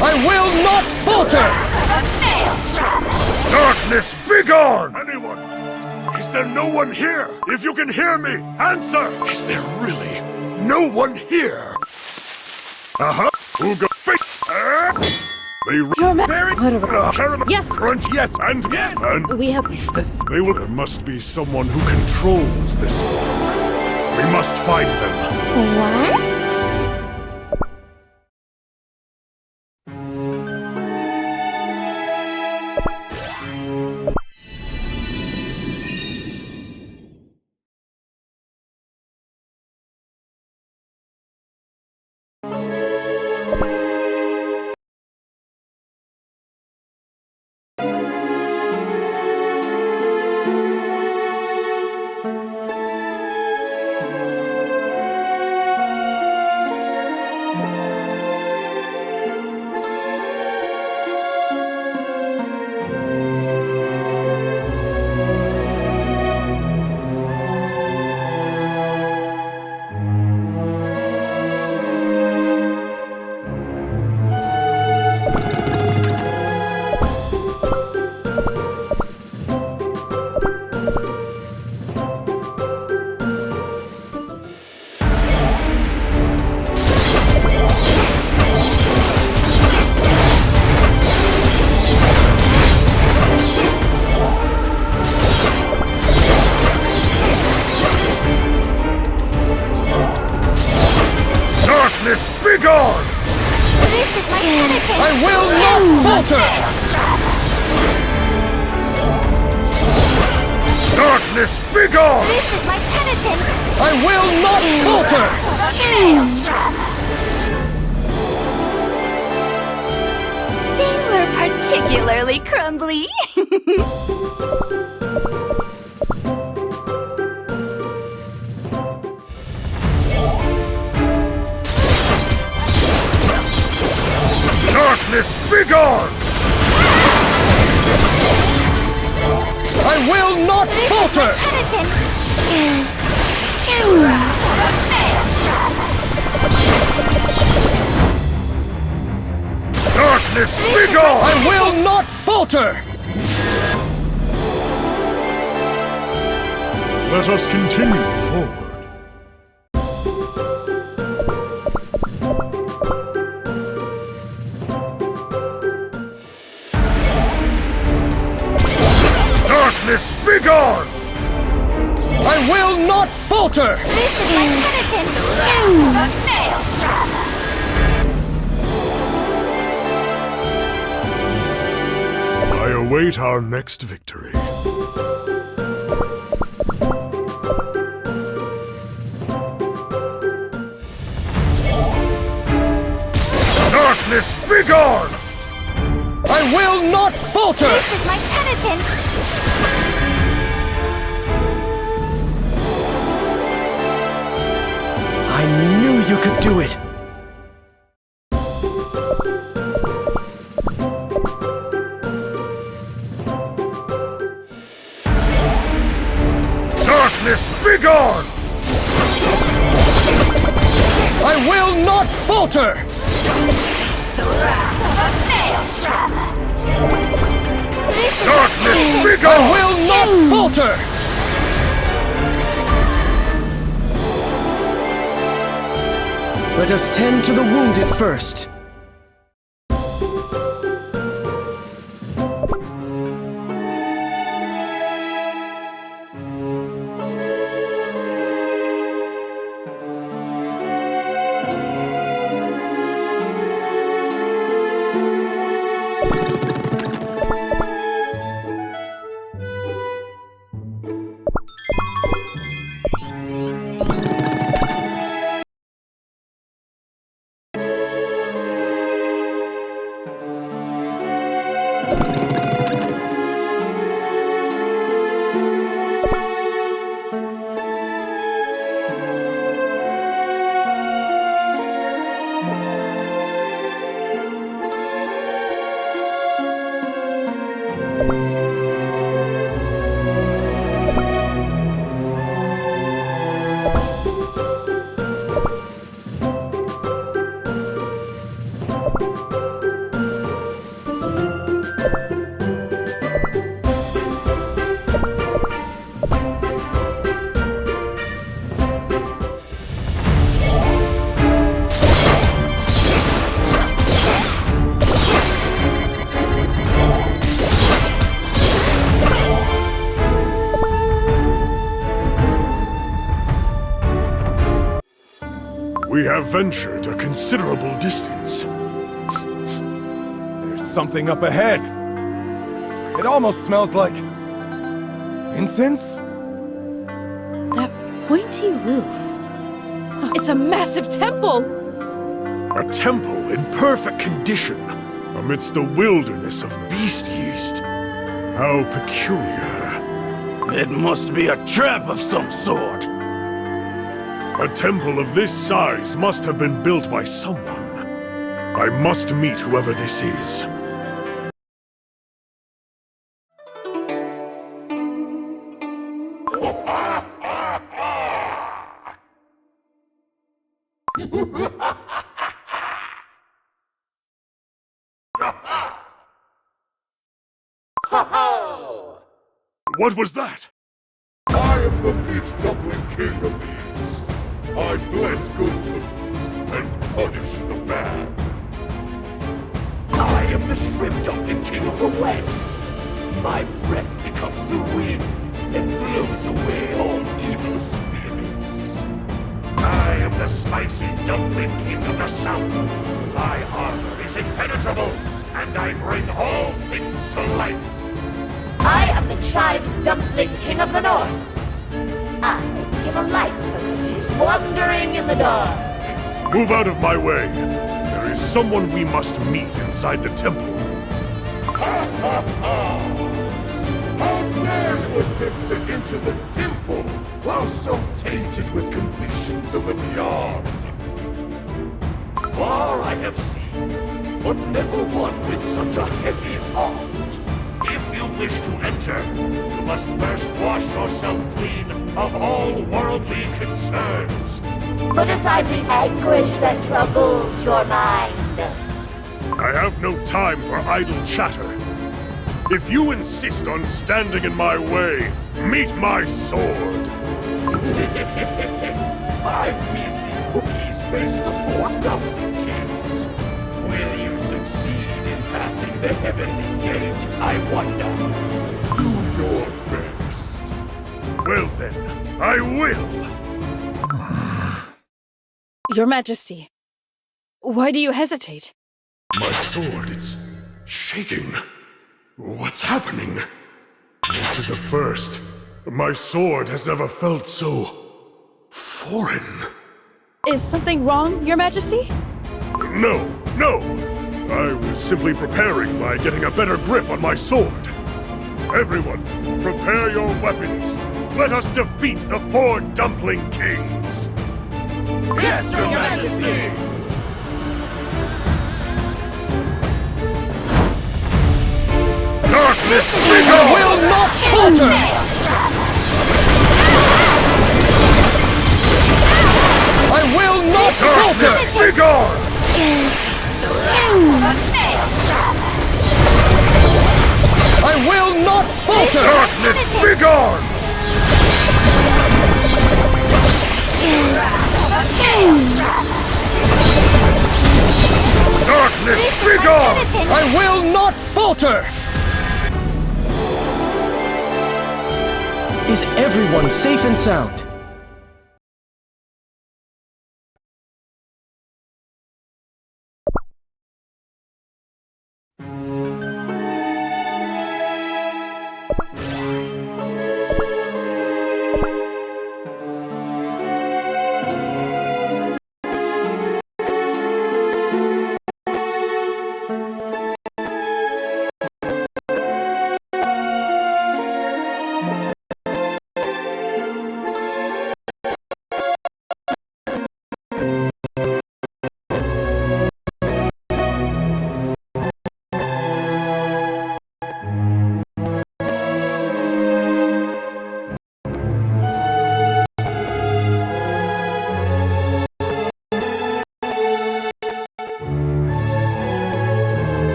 I will not falter! Darkness, begone! Anyone? Is there no one here? If you can hear me, answer! Is there really no one here? Uh-huh. Uga fake. Your Yes. Crunch, yes, and yes, and we have. They will. There must be someone who controls this. We must find them. What? Begone! This is my penitence! I will not falter! Darkness, begone! This is my penitence! I will not falter! Shame! They were particularly crumbly. Darkness, begone! I will not falter! Darkness, begone! I will not falter! Let us continue forward. Darkness, begone! I will not falter! This is my penitence! await our next victory. Darkness, begone! I will not falter! This is my penitence! I knew you could do it! Darkness, begone! I will not falter! The wrath of a maelstrom! This is Darkness, my begone! I will not falter! Let us tend to the wounded first. We have ventured a considerable distance. There's something up ahead. It almost smells like... incense? That pointy roof. It's a massive temple! A temple in perfect condition, amidst the wilderness of beast yeast. How peculiar. It must be a trap of some sort. A temple of this size must have been built by someone. I must meet whoever this is. What was that? I am the meat dumpling king of the East. I bless good foods and punish the bad. I am the shrimp dumpling king of the West. My breath becomes the wind and blows away all evil spirits. I am the spicy dumpling king of the South. My armor is impenetrable, and I bring all things to life. I am the chives dumpling king of the North. I give a light for these wandering in the dark. Move out of my way. There is someone we must meet inside the temple. How dare you attempt to enter the temple while so tainted with convictions of the beyond? Far I have seen, but never one with such a heavy heart. If you wish to enter, you must first wash yourself clean of all worldly concerns. Put aside the anguish that troubles your mind. I have no time for idle chatter. If you insist on standing in my way, meet my sword. 5 measly cookies face the 4 dumpling kings. Will you succeed in passing the heavenly gate, I wonder? Do your best. Well then, I will. Your Majesty, why do you hesitate? My sword, it's shaking. What's happening? This is a first. My sword has never felt so foreign. Is something wrong, Your Majesty? No, no! I was simply preparing by getting a better grip on my sword. Everyone, prepare your weapons. Let us defeat the 4 Dumpling Kings! Yes, Your Majesty! Darkness, be gone! Will not falter! I will not falter! Be gone! I will not falter! Darkness, be gone! Darkness, be gone! I will not falter! Is everyone safe and sound?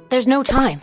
There's no time.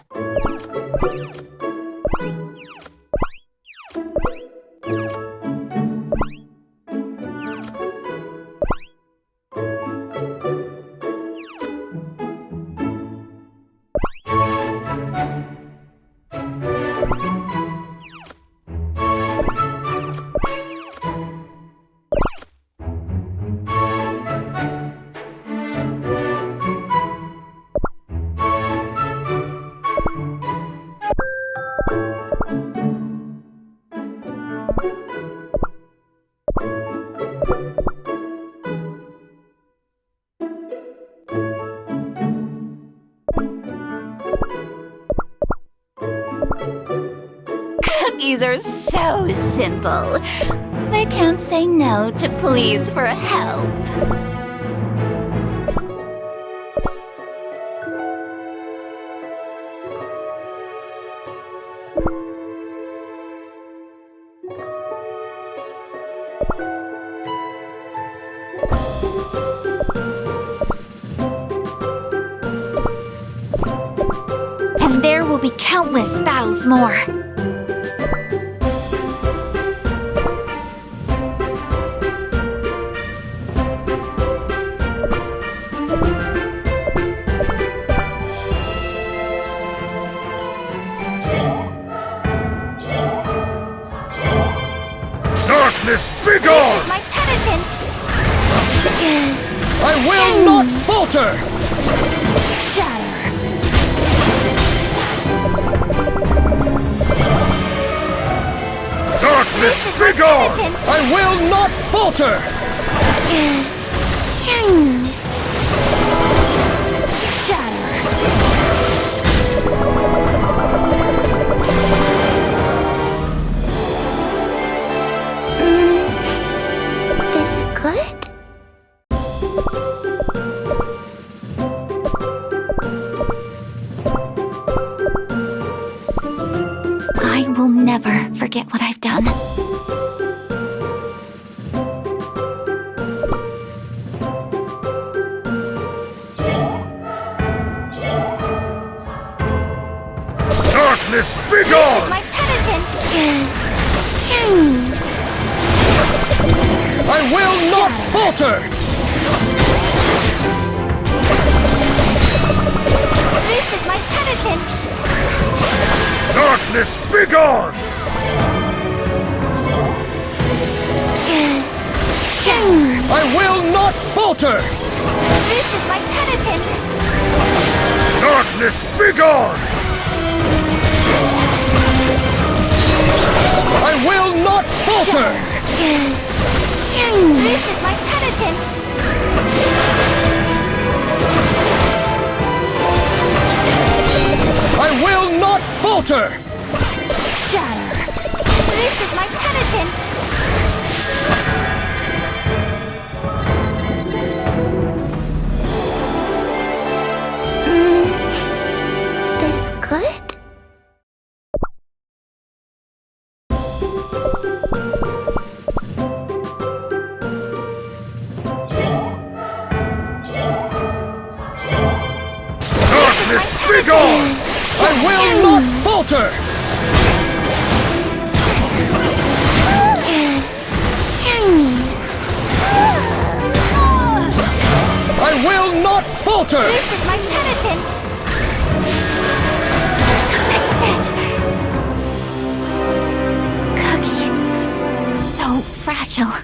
Cookies are so simple. They can't say no to pleas for help. And there will be countless battles more. Darkness, be gone! My penitence! I will not falter! Shatter! Darkness! Darkness, begone! I will not falter! Shines. Shatter. This good? I will never forget what I've done. Darkness, begone! My penitence shines. I will not falter! This is my penitence. Darkness, begone! Shines. I will not falter! This is my penitence. Darkness, begone! I will not falter! Shine. This is my penitence. I will not falter! Shatter. This is my penitence. This good? Darkness, begone! I will not falter! Shines. I will not falter! This is my penitence. So this is it. Cookies. So fragile.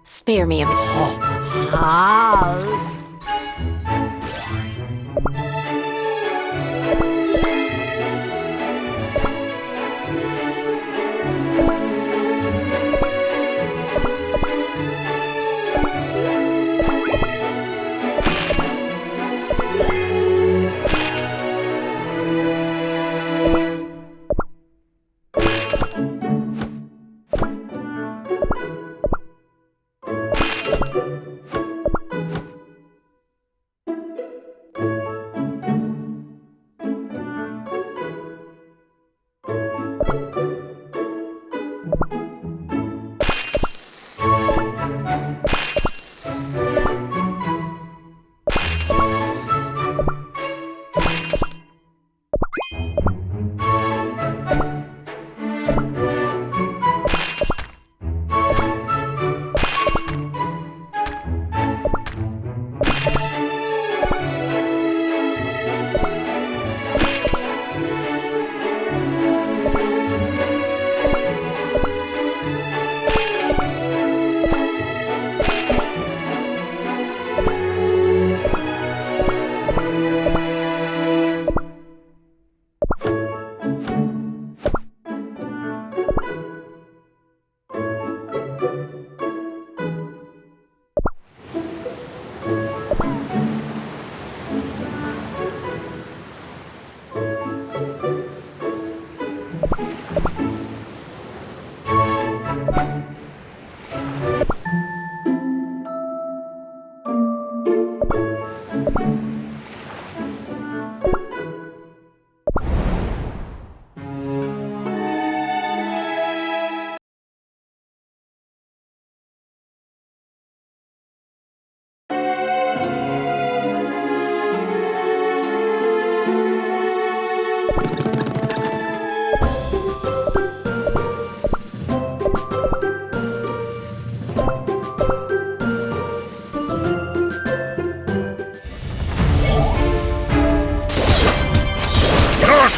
Spare me of...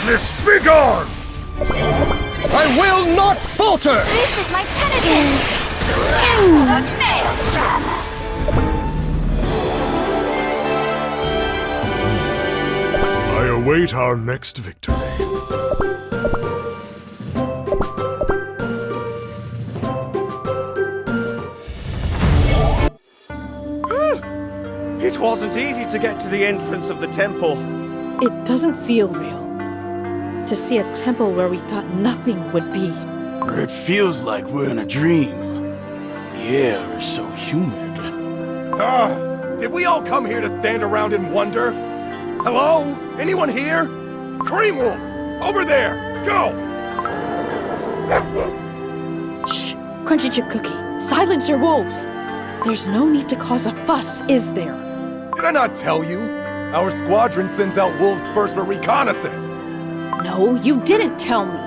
Darkness, begone! I will not falter! This is my penitence! I await our next victory. It wasn't easy to get to the entrance of the temple. It doesn't feel real. To see a temple where we thought nothing would be. It feels like we're in a dream. The air is so humid. Did we all come here to stand around and wonder? Hello? Anyone here? Cream Wolves! Over there! Go! Shh! Crunchy Chip Cookie, silence your wolves! There's no need to cause a fuss, is there? Did I not tell you? Our squadron sends out wolves first for reconnaissance. No, you didn't tell me.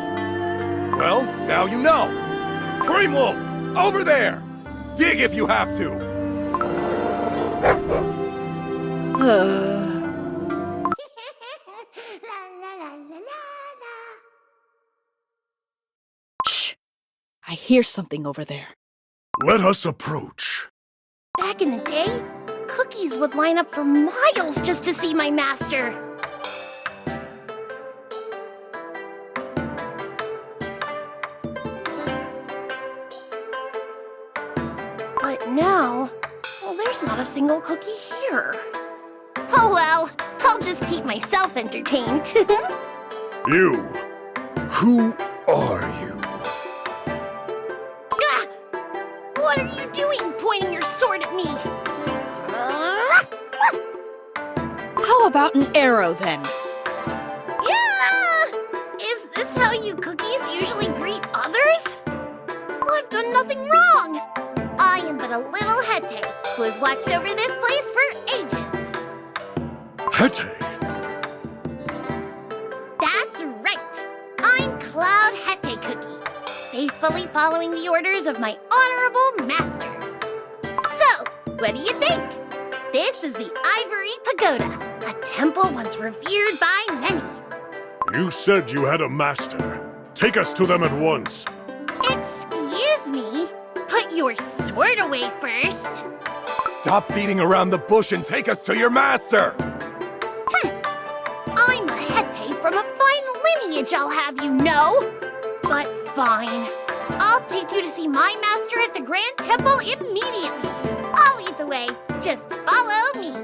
Well, now you know. Cream Wolves! Over there! Dig if you have to! Shh! I hear something over there. Let us approach. Back in the day, cookies would line up for miles just to see my master. But now, well, there's not a single cookie here. Oh well, I'll just keep myself entertained. You. Who are you? Ah! What are you doing, pointing your sword at me? How about an arrow, then? Yeah! Is this how you cookies usually greet others? I've done nothing wrong. I am but a little Hete who has watched over this place for ages. Hete? That's right. I'm Cloud Hete Cookie, faithfully following the orders of my honorable master. So, what do you think? This is the Ivory Pagoda, a temple once revered by many. You said you had a master. Take us to them at once. Excuse me? Put your sword away first. Stop beating around the bush and take us to your master! I'm a Hete from a fine lineage, I'll have you know. But fine. I'll take you to see my master at the Grand Temple immediately. I'll lead the way. Just follow me.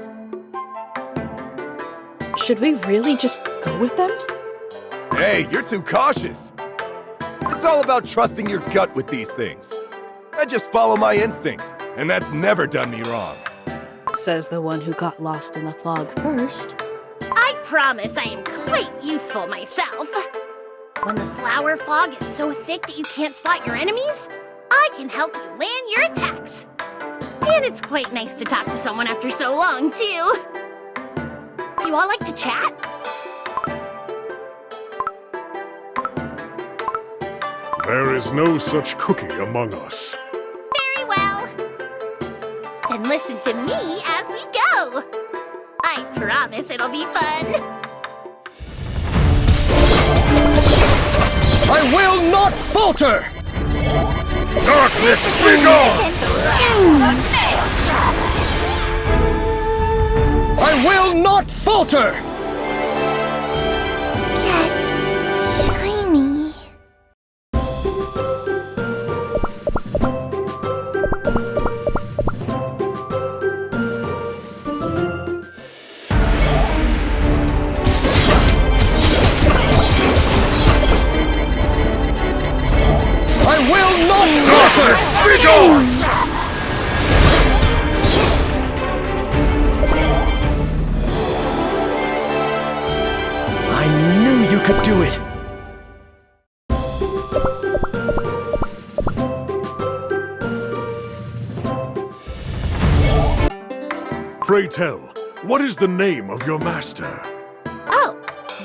Should we really just go with them? Hey, you're too cautious. It's all about trusting your gut with these things. I just follow my instincts, and that's never done me wrong. Says the one who got lost in the fog first. I promise I am quite useful myself. When the flower fog is so thick that you can't spot your enemies, I can help you land your attacks. And it's quite nice to talk to someone after so long, too. Do you all like to chat? There is no such cookie among us. Very well. Then listen to me as we go. I promise it'll be fun. I will not falter! Darkness, begone! I will not falter! Shiny. I will not falter! Begone! I knew you could do it! Pray tell, what is the name of your master? Oh,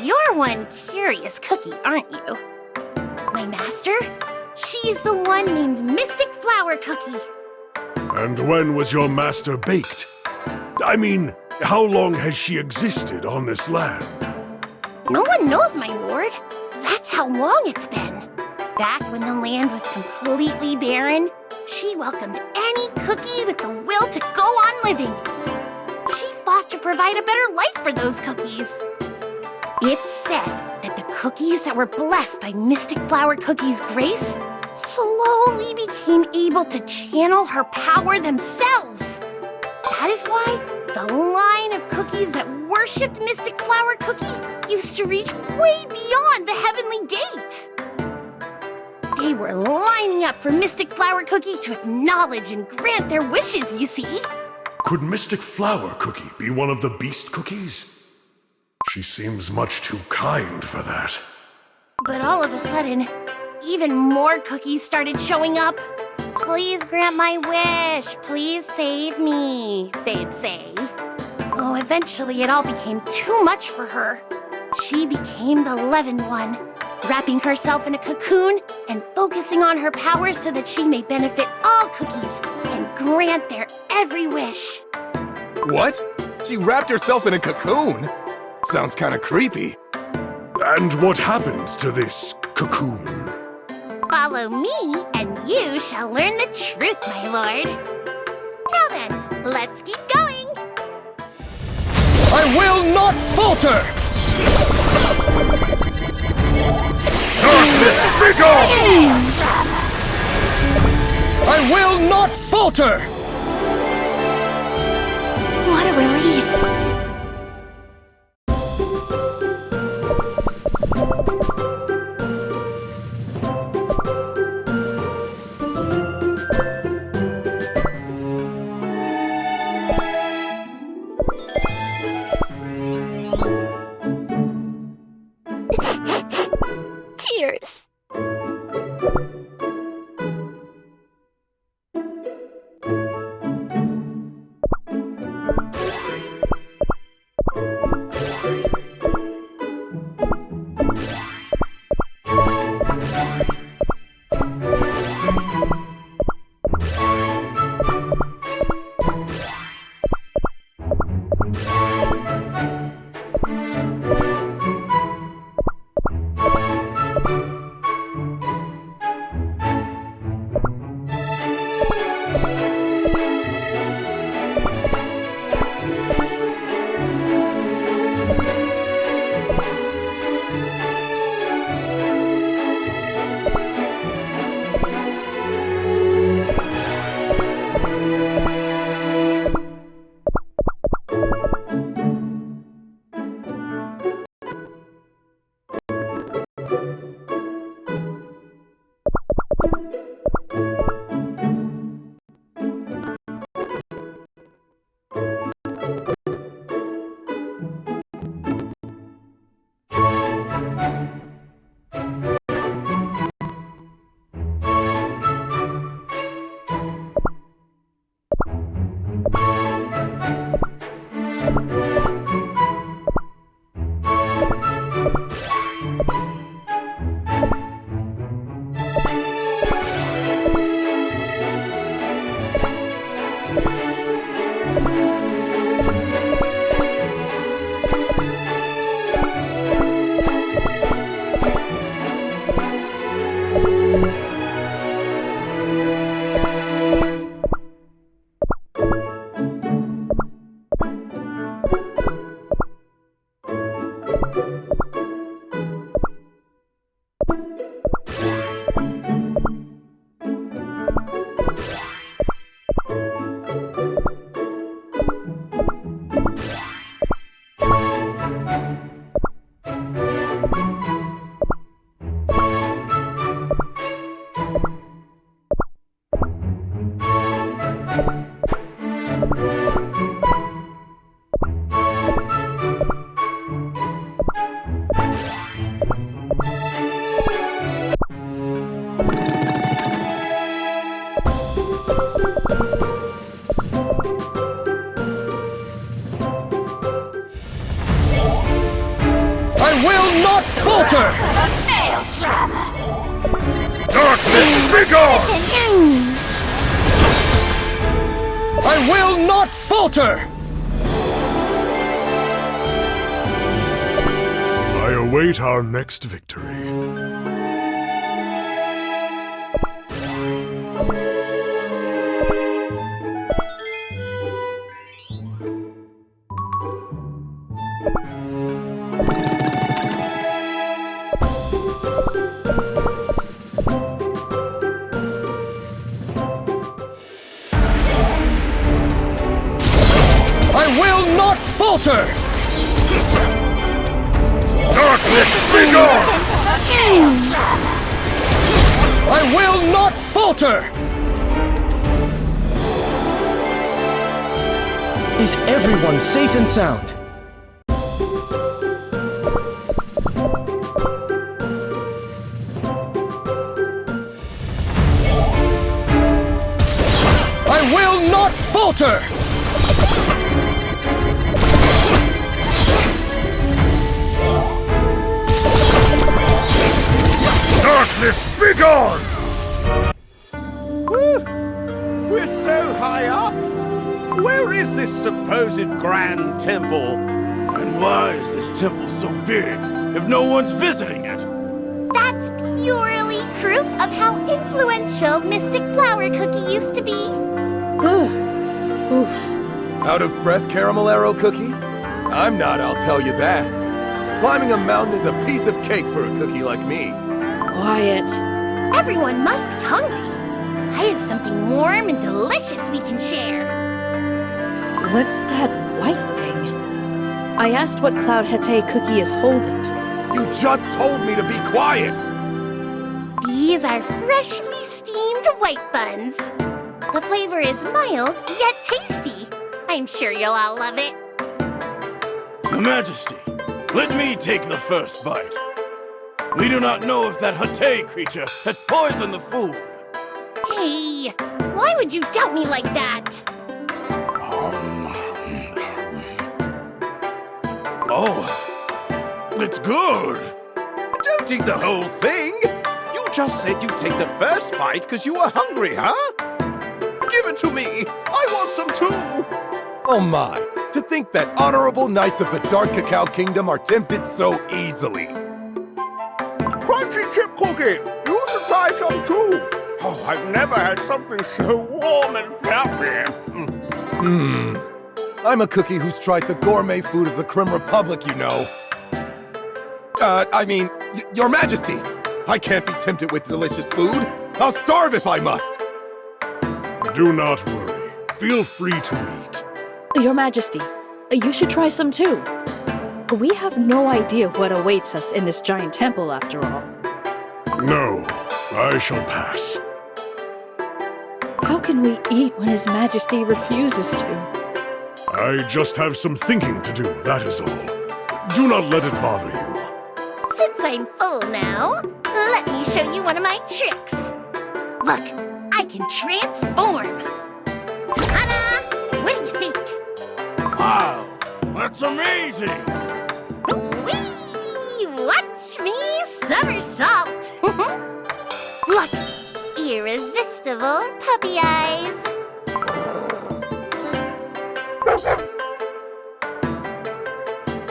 you're one curious cookie, aren't you? My master? She's the one named Mystic Flower Cookie. And when was your master baked? I mean, how long has she existed on this land? No one knows, my lord. That's how long it's been. Back when the land was completely barren, she welcomed any cookie with the will to go on living. She fought to provide a better life for those cookies. It's said that the cookies that were blessed by Mystic Flower Cookie's grace slowly became able to channel her power themselves. That is why the line of cookies that worshipped Mystic Flower Cookie used to reach way beyond the heavenly gate. They were lining up for Mystic Flower Cookie to acknowledge and grant their wishes, you see. Could Mystic Flower Cookie be one of the beast cookies? She seems much too kind for that. But all of a sudden, even more cookies started showing up. Please grant my wish. Please save me, they'd say. Oh, eventually it all became too much for her. She became the leavened one, wrapping herself in a cocoon and focusing on her powers so that she may benefit all cookies and grant their every wish. What? She wrapped herself in a cocoon? Sounds kinda creepy. And what happened to this cocoon? Follow me, and you shall learn the truth, my lord. Now then, let's keep going. I will not falter! Darkness, be gone! I will not falter! What a relief. Tears. Darkness, be gone! I will not falter! I await our next victory. I will not falter! Darkness, be gone! I will not falter! Is everyone safe and sound? I will not falter! Darkness, be gone! We're so high up! Where is this supposed grand temple? And why is this temple so big if no one's visiting it? That's purely proof of how influential Mystic Flower Cookie used to be. Oof. Out of breath, Caramel Arrow Cookie? I'm not, I'll tell you that. Climbing a mountain is a piece of cake for a cookie like me. Quiet. Everyone must be hungry. I have something warm and delicious we can share. What's that white thing? I asked what Cloud Hete Cookie is holding. You just told me to be quiet! These are freshly steamed white buns. The flavor is mild, yet tasty. I'm sure you'll all love it. Your Majesty, let me take the first bite. We do not know if that Hate creature has poisoned the food. Hey, why would you doubt me like that? Oh, it's good. Don't eat the whole thing! You just said you'd take the first bite because you were hungry, huh? Give it to me! I want some too! Oh my, to think that honorable knights of the Dark Cacao Kingdom are tempted so easily. Crunchy chip cookie! You should try some too! Oh, I've never had something so warm and fluffy. I'm a cookie who's tried the gourmet food of the Krim Republic, you know. Your Majesty! I can't be tempted with delicious food! I'll starve if I must! Do not worry. Feel free to eat. Your Majesty, you should try some too. We have no idea what awaits us in this giant temple after all. No, I shall pass. How can we eat when His Majesty refuses to? I just have some thinking to do, that is all. Do not let it bother you. Since I'm full now, let me show you one of my tricks. Look, I can transform. Ta-da! What do you think? Wow, that's amazing! Whee! Watch me somersault! Look, irresistible puppy eyes.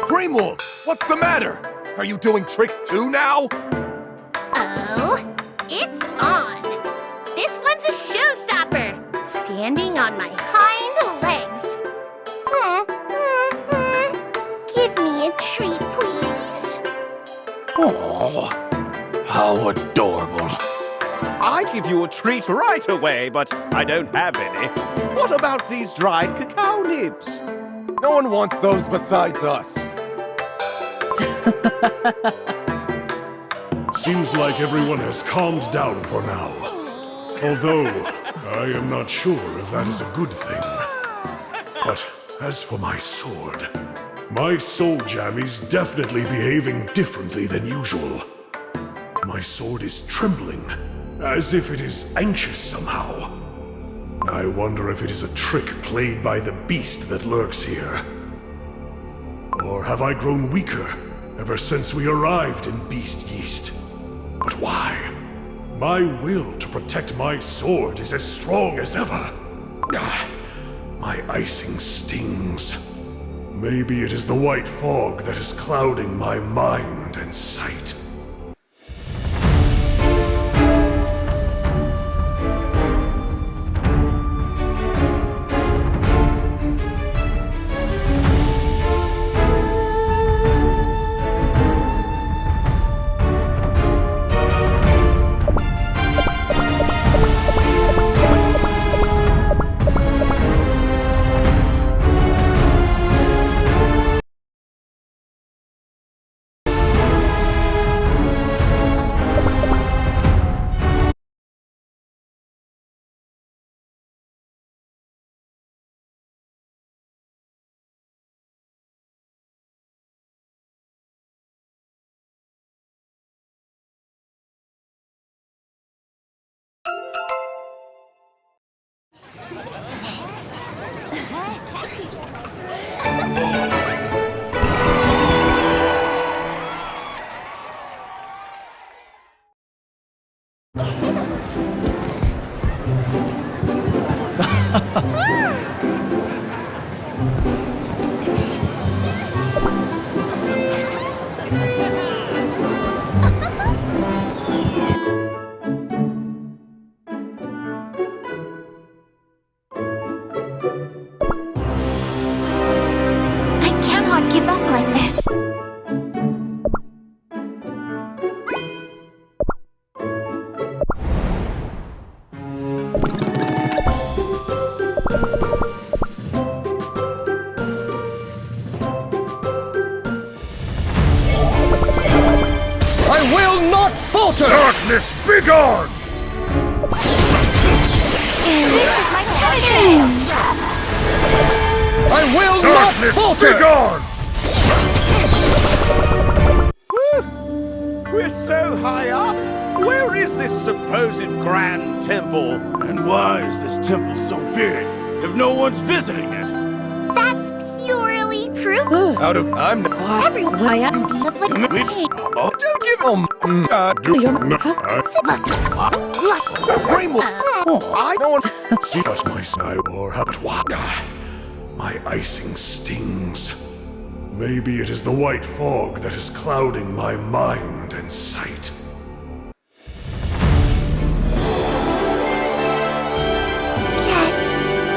Grimwolves, what's the matter? Are you doing tricks too now? Oh, it's on. This one's a showstopper. Standing on my hind legs. Give me a treat, please. Oh, how adorable. I'd give you a treat right away, but I don't have any. What about these dried cacao nibs? No one wants those besides us. Seems like everyone has calmed down for now. Although, I am not sure if that is a good thing. But as for my sword, my soul jam is definitely behaving differently than usual. My sword is trembling, as if it is anxious somehow. I wonder if it is a trick played by the beast that lurks here. Or have I grown weaker ever since we arrived in Beast Yeast? But why? My will to protect my sword is as strong as ever. My icing stings. Maybe it is the white fog that is clouding my mind and sight. I cannot give up like this. I will not falter! Darkness, begone! I will Darkness, not falter! begone! We're so high up. Where is this supposed grand temple? And why is this temple so big if no one's visiting it? That's purely proof. Out of I'm not. Everyone Don't give I don't see us my side or habit. My icing stings. Maybe it is the white fog that is clouding my mind and sight.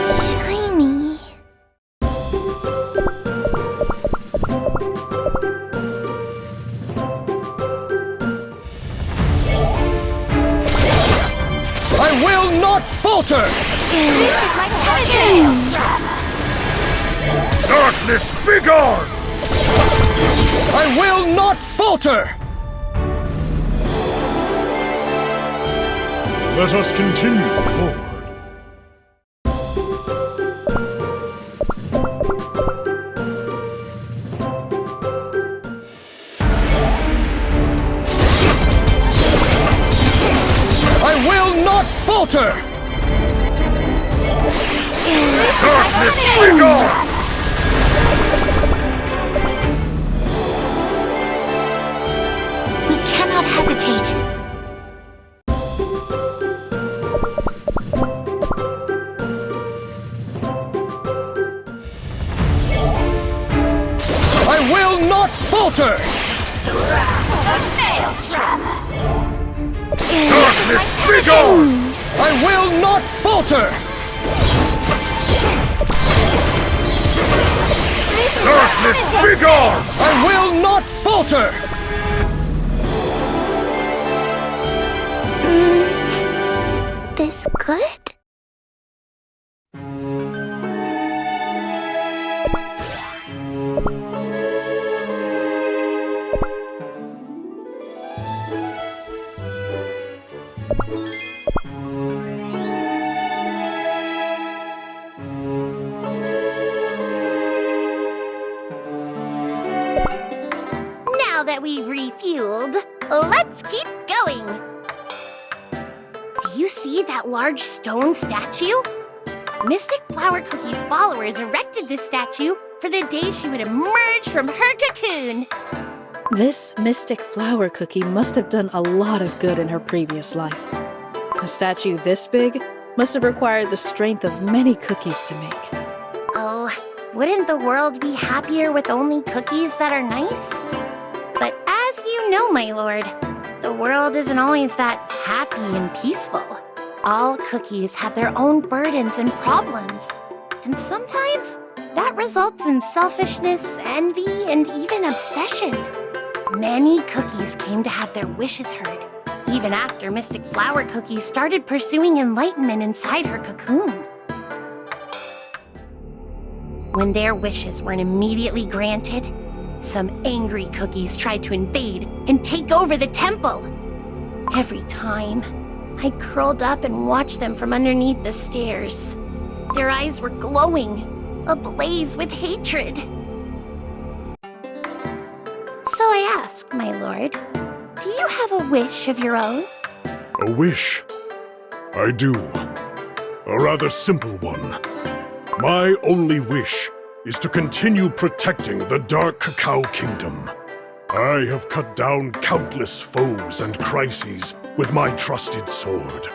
Shiny. I will not falter! Darkness, begone! I will not falter! Let us continue forward. I will not falter! Darkness, begone! We cannot hesitate. I will not falter! Darkness, begone! I will not falter! Darkness, begone! I will not falter! This good? Now that we've refueled, let's keep going. Do you see that large stone statue? Mystic Flower Cookie's followers erected this statue for the day she would emerge from her cocoon. This Mystic Flower Cookie must have done a lot of good in her previous life. A statue this big must have required the strength of many cookies to make. Oh, Wouldn't the world be happier with only cookies that are nice? But as you know, my lord, the world isn't always that happy and peaceful. All cookies have their own burdens and problems. And sometimes that results in selfishness, envy, and even obsession. Many cookies came to have their wishes heard, even after Mystic Flower Cookie started pursuing enlightenment inside her cocoon. When their wishes weren't immediately granted, some angry cookies tried to invade and take over the temple. Every time, I curled up and watched them from underneath the stairs. Their eyes were glowing, ablaze with hatred. So I ask, my lord, do you have a wish of your own? A wish? I do. A rather simple one. My only wish is to continue protecting the Dark Cacao Kingdom. I have cut down countless foes and crises with my trusted sword.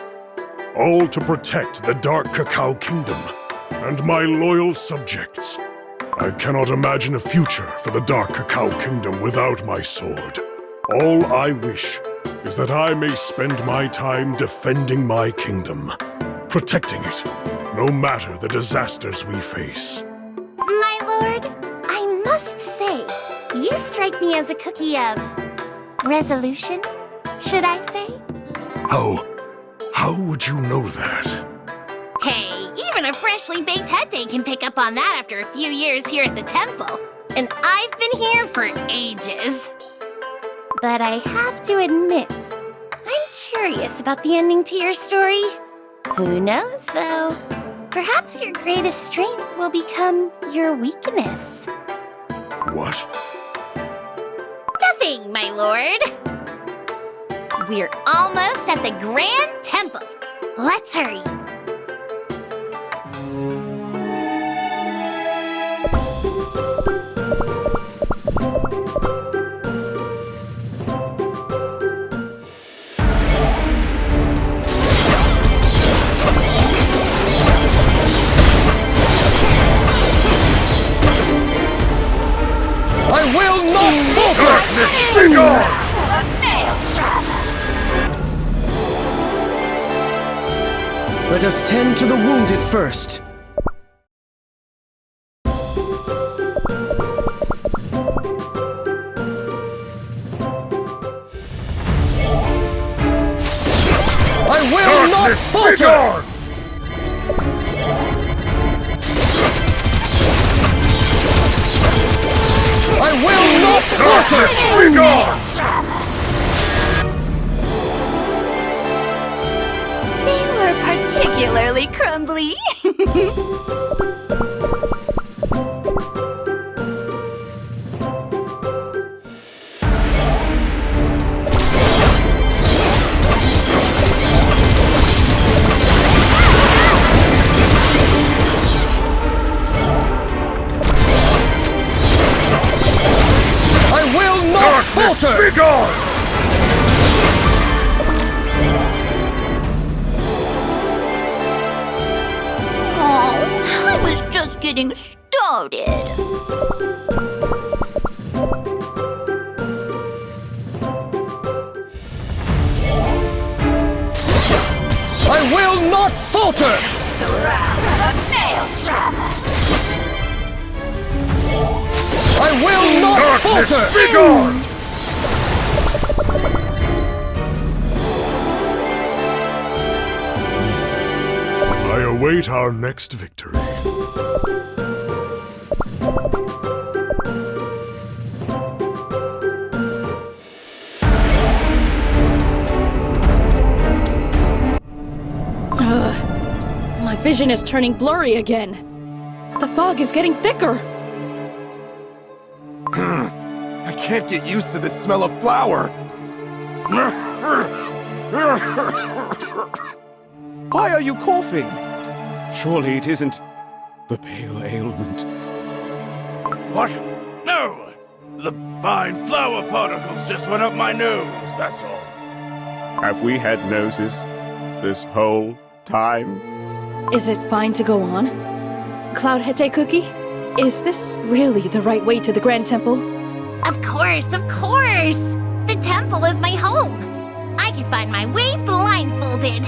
All to protect the Dark Cacao Kingdom and my loyal subjects. I cannot imagine a future for the Dark Cacao Kingdom without my sword. All I wish is that I may spend my time defending my kingdom, protecting it, no matter the disasters we face. My lord, I must say, you strike me as a cookie of resolution, should I say? How would you know that? Hey, even a freshly baked hete can pick up on that after a few years here at the temple. And I've been here for ages. But I have to admit, I'm curious about the ending to your story. Who knows, though? Perhaps your greatest strength will become your weakness. What? Nothing, my lord. We're almost at the Grand Temple. Let's hurry. I will not falter! Darkness, be gone! Let us tend to the wounded first. I will not falter! I will not falter! Be gone! They were particularly crumbly. I will not falter! Be gone! Oh, I was just getting started. I will not falter! I will not Darkness, falter! be gone! I await our next victory. My vision is turning blurry again. The fog is getting thicker. I can't get used to the smell of flour. Why are you coughing? Surely it isn't the pale ailment. What? No! The fine flour particles just went up my nose, that's all. Have we had noses this whole time? Is it fine to go on? Cloud Hete Cookie? Is this really the right way to the Grand Temple? Of course, of course! The temple is my home! I can find my way blindfolded!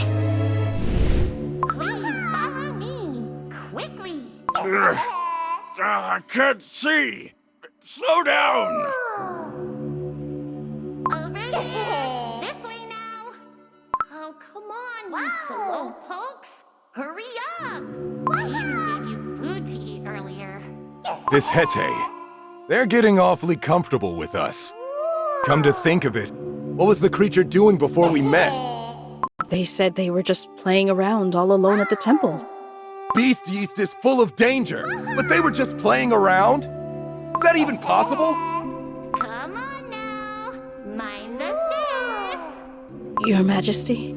Please follow me, quickly! I can't see! Slow down! Over here! This way now! Oh, come on, you slow pokes! Hurry up! I even gave you food to eat earlier. This Hete, they're getting awfully comfortable with us. Come to think of it, what was the creature doing before we met? They said they were just playing around all alone at the temple. Beast yeast is full of danger, but they were just playing around? Is that even possible? Come on now! Mind the stairs! Your Majesty?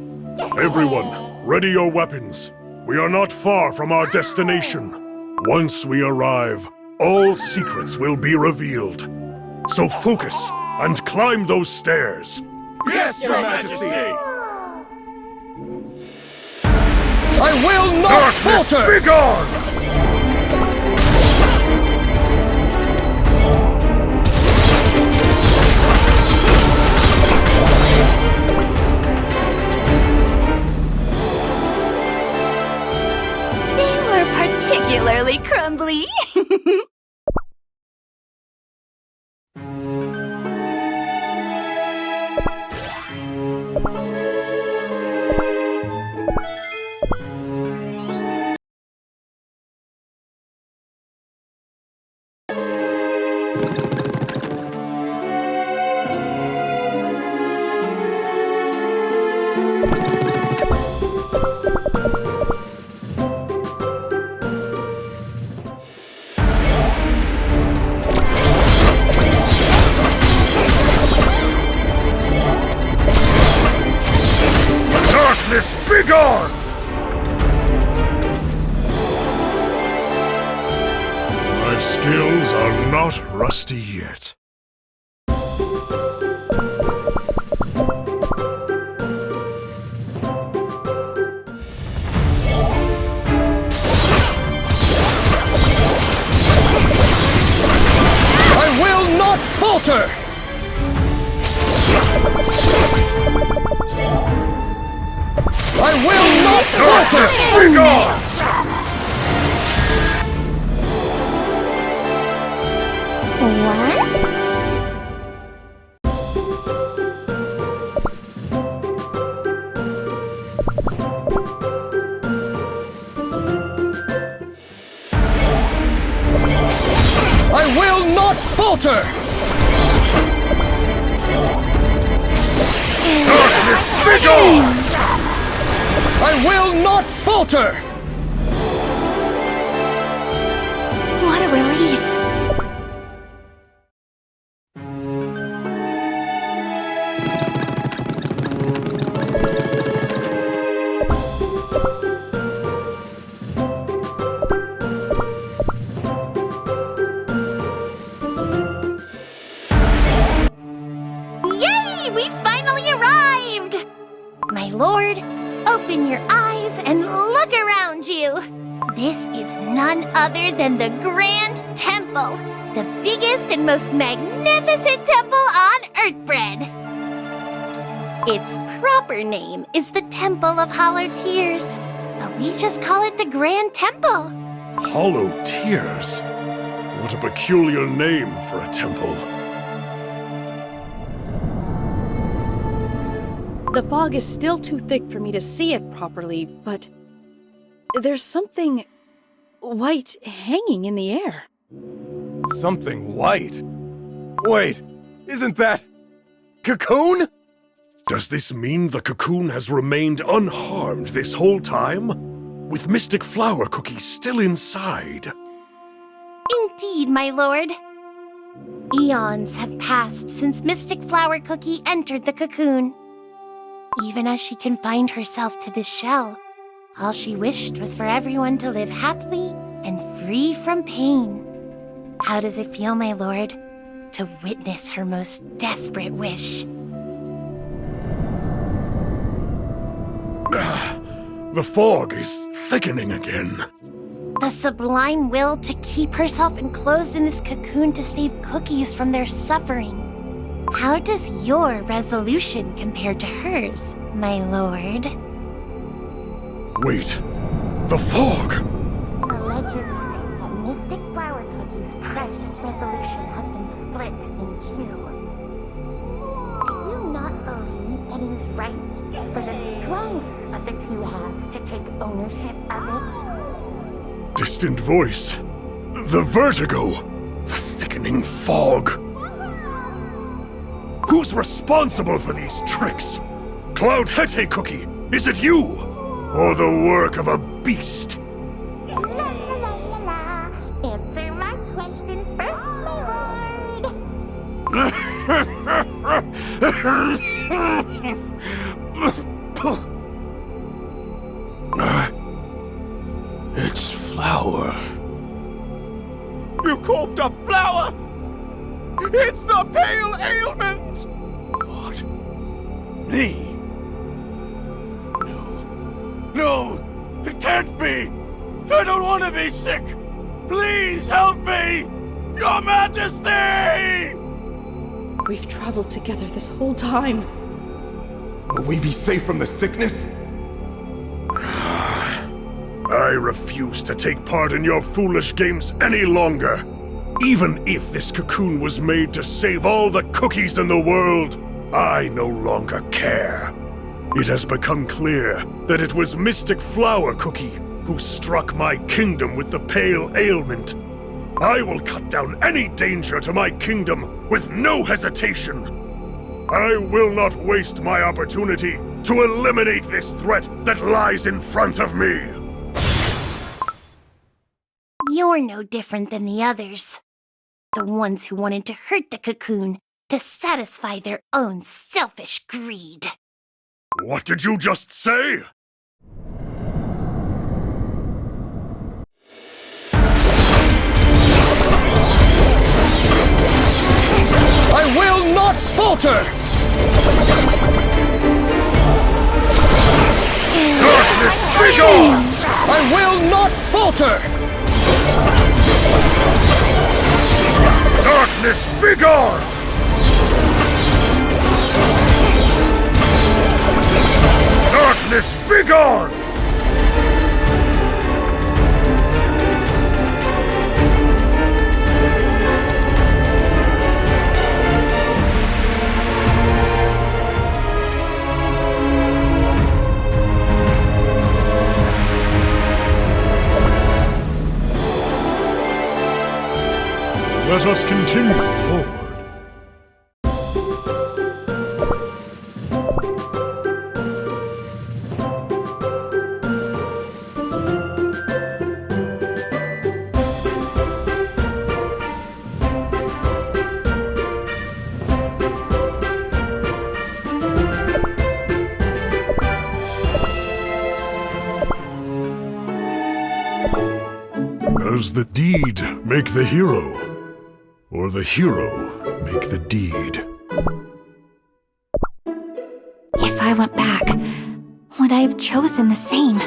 Everyone, ready your weapons. We are not far from our destination. Once we arrive, all secrets will be revealed. So focus and climb those stairs. Yes, Your Majesty! I will not falter! Be gone! They were particularly crumbly. Darkness, be gone! My skills are not rusty yet. I will not falter! I will not falter! Be gone! What? I will not falter! Darkness, be gone! I will not falter! What a relief. Yay! We finally arrived! My lord, open your eyes and look around you! This is none other than the Grand Temple, the biggest and most magnificent temple on Earthbread. Its proper name is the Temple of Hollow Tears, but we just call it the Grand Temple. Hollow Tears? What a peculiar name for a temple. The fog is still too thick for me to see it properly, but there's something white hanging in the air. Something white? Wait, isn't that... Cocoon? Does this mean the cocoon has remained unharmed this whole time? With Mystic Flower Cookie still inside? Indeed, my lord. Eons have passed since Mystic Flower Cookie entered the cocoon. Even as she confined herself to this shell, all she wished was for everyone to live happily and free from pain. How does it feel, my lord, to witness her most desperate wish? The fog is thickening again. The sublime will to keep herself enclosed in this cocoon to save cookies from their suffering. How does your resolution compare to hers, my lord? Wait, the fog! The legends say that Mystic Flower Cookie's precious resolution has been split in two. Do you not believe that it is right for the stronger of the two halves to take ownership of it? Distant voice. The vertigo. The thickening fog. Who's responsible for these tricks? Cloud Hete Cookie, is it you? Or the work of a beast? La la la la la. Answer my question first, my lord. It's flour. You coughed up flour! It's the pale ailment! What? Me? No, it can't be! I don't want to be sick! Please help me! Your Majesty! We've traveled together this whole time. Will we be safe from the sickness? I refuse to take part in your foolish games any longer. Even if this cocoon was made to save all the cookies in the world, I no longer care. It has become clear that it was Mystic Flower Cookie who struck my kingdom with the pale ailment. I will cut down any danger to my kingdom with no hesitation. I will not waste my opportunity to eliminate this threat that lies in front of me. You're no different than the others. The ones who wanted to hurt the cocoon to satisfy their own selfish greed. What did you just say? I will not falter! Darkness, be gone! I will not falter! Darkness, be gone! Darkness, be gone! Let us continue forward. Does the deed make the hero? Or the hero make the deed? If I went back, would I have chosen the same?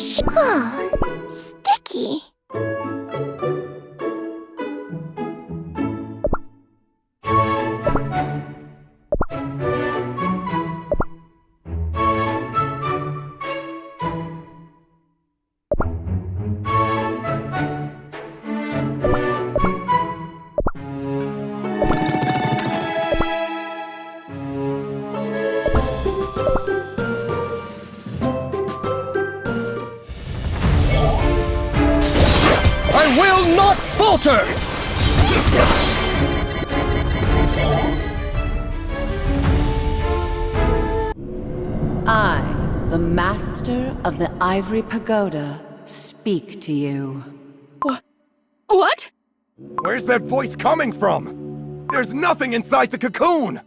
Sticky. I will not falter! I, the Master of the Ivory Pagoda, speak to you. What? Where's that voice coming from? There's nothing inside the cocoon!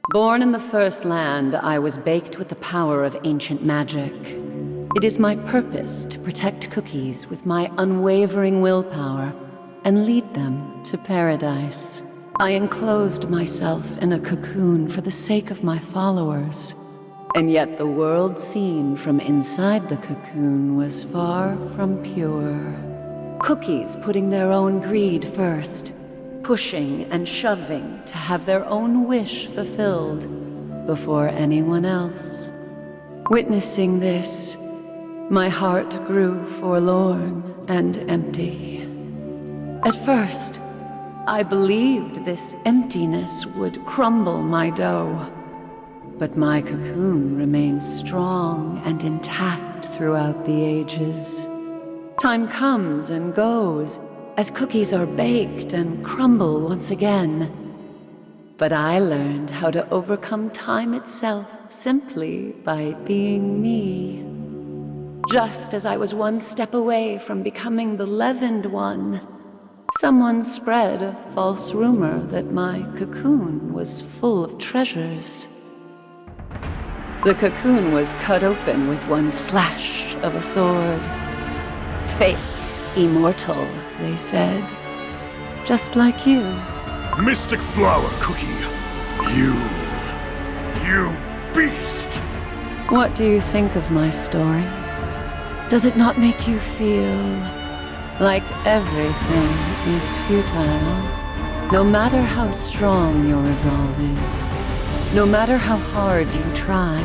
Born in the First Land, I was baked with the power of ancient magic. It is my purpose to protect cookies with my unwavering willpower and lead them to paradise. I enclosed myself in a cocoon for the sake of my followers. And yet the world seen from inside the cocoon was far from pure. Cookies putting their own greed first, pushing and shoving to have their own wish fulfilled before anyone else. Witnessing this, my heart grew forlorn and empty. At first, I believed this emptiness would crumble my dough. But my cocoon remained strong and intact throughout the ages. Time comes and goes as cookies are baked and crumble once again. But I learned how to overcome time itself simply by being me. Just as I was one step away from becoming the leavened one, someone spread a false rumor that my cocoon was full of treasures. The cocoon was cut open with one slash of a sword. Fake, immortal, they said. Just like you. Mystic Flower Cookie, you beast! What do you think of my story? Does it not make you feel like everything is futile? No matter how strong your resolve is, no matter how hard you try,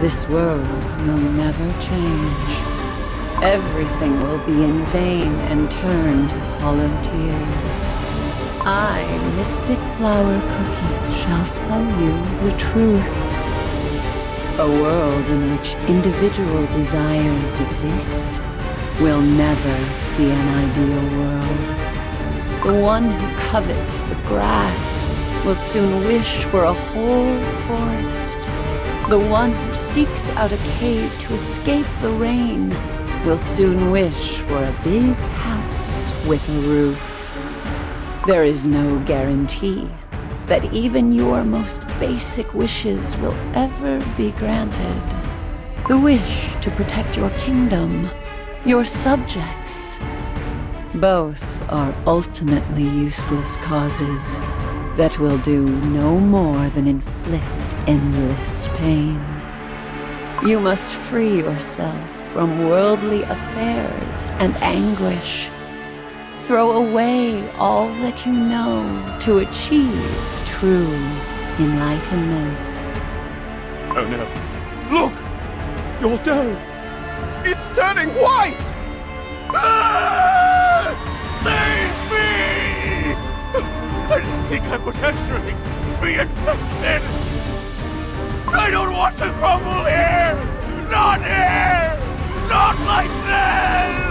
this world will never change. Everything will be in vain and turn to hollow tears. I, Mystic Flower Cookie, shall tell you the truth. A world in which individual desires exist will never be an ideal world. The one who covets the grass will soon wish for a whole forest. The one who seeks out a cave to escape the rain will soon wish for a big house with a roof. There is no guarantee that even your most basic wishes will ever be granted. The wish to protect your kingdom, your subjects, both are ultimately useless causes that will do no more than inflict endless pain. You must free yourself from worldly affairs and anguish. Throw away all that you know to achieve true enlightenment. Oh no. Look! Your dough! It's turning white! Ah! Save me! I didn't think I would actually be infected! I don't want to crumble here! Not here! Not like this!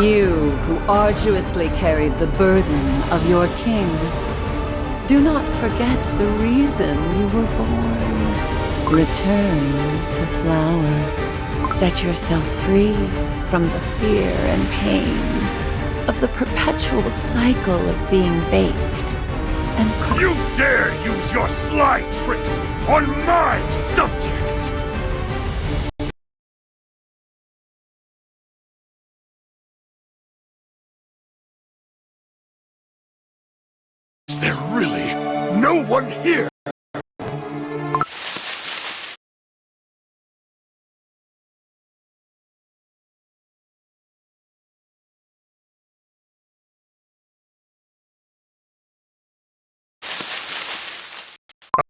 You who arduously carried the burden of your king, do not forget the reason you were born. Return to Flower. Set yourself free from the fear and pain of the perpetual cycle of being baked and crushed. You dare use your sly tricks on my subject! Is there really no one here?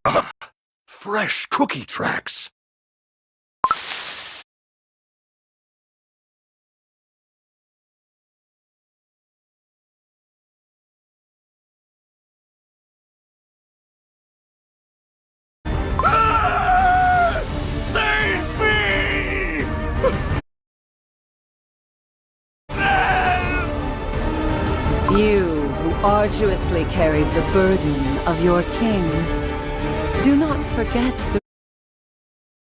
Ah, fresh cookie tracks. Save me! You who arduously carried the burden of your king, do not forget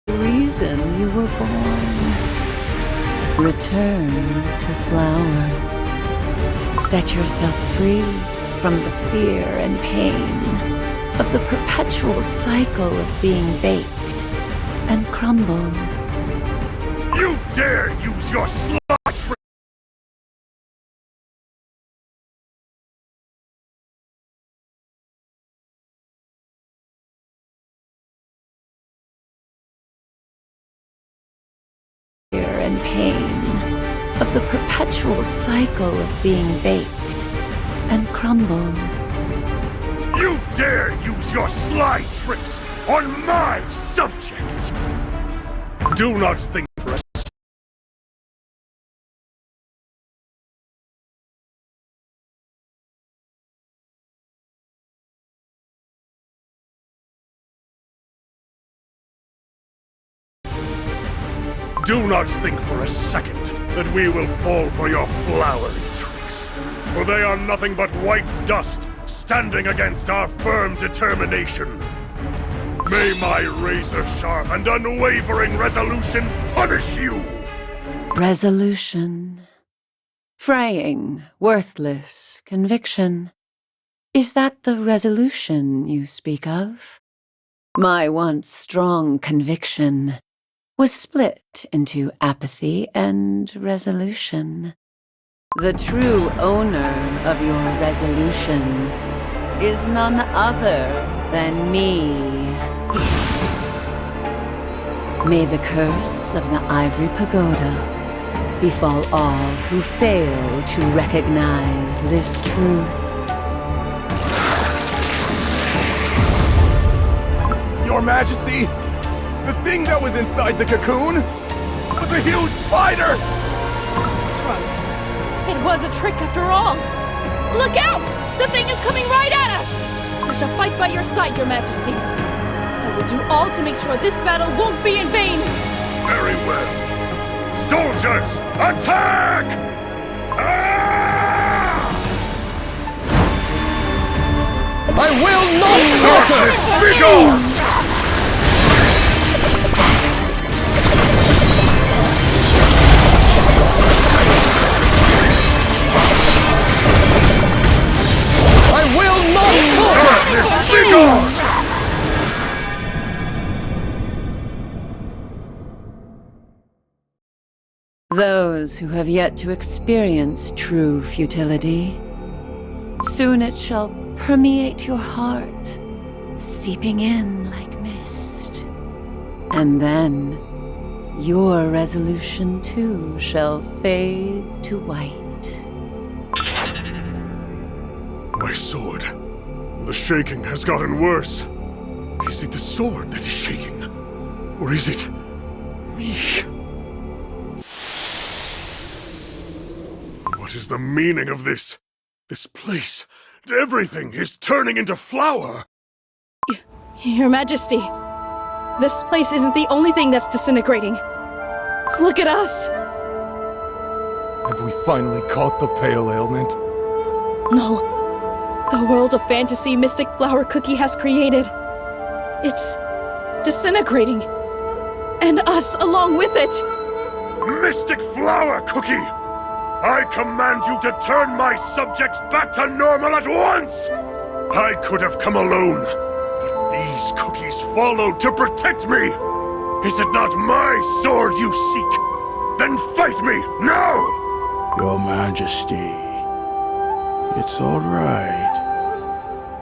the reason you were born. Return to Flower. Set yourself free from the fear and pain of the perpetual cycle of being baked and crumbled. You dare use your sly trick! Fear and pain of the perpetual cycle of being baked and crumbled. You dare use your sly tricks on my subjects! Do not think for a Do not think for a second that we will fall for your flowery tricks, for they are nothing but white dust standing against our firm determination. May my razor-sharp and unwavering resolution punish you! Resolution. Fraying, worthless conviction. Is that the resolution you speak of? My once strong conviction was split into apathy and resolution. The true owner of your resolution is none other than me. May the curse of the Ivory Pagoda befall all who fail to recognize this truth. Your Majesty, the thing that was inside the cocoon was a huge spider! Shrugs. It was a trick after all. Look out! The thing is coming right at us! I shall fight by your side, Your Majesty. I will do all to make sure this battle won't be in vain. Very well. Soldiers, attack! I will not falter! Begone! I will not falter! Begone! Those who have yet to experience true futility, soon it shall permeate your heart, seeping in like mist. And then, your resolution too shall fade to white. My sword. The shaking has gotten worse. Is it the sword that is shaking? Or is it me? What is the meaning of this? This place, everything is turning into flour! Your Majesty, this place isn't the only thing that's disintegrating. Look at us! Have we finally caught the pale ailment? No. The world of fantasy Mystic Flower Cookie has created. It's disintegrating. And us along with it. Mystic Flower Cookie! I command you to turn my subjects back to normal at once! I could have come alone, but these cookies followed to protect me! Is it not my sword you seek? Then fight me, now! Your Majesty, it's all right.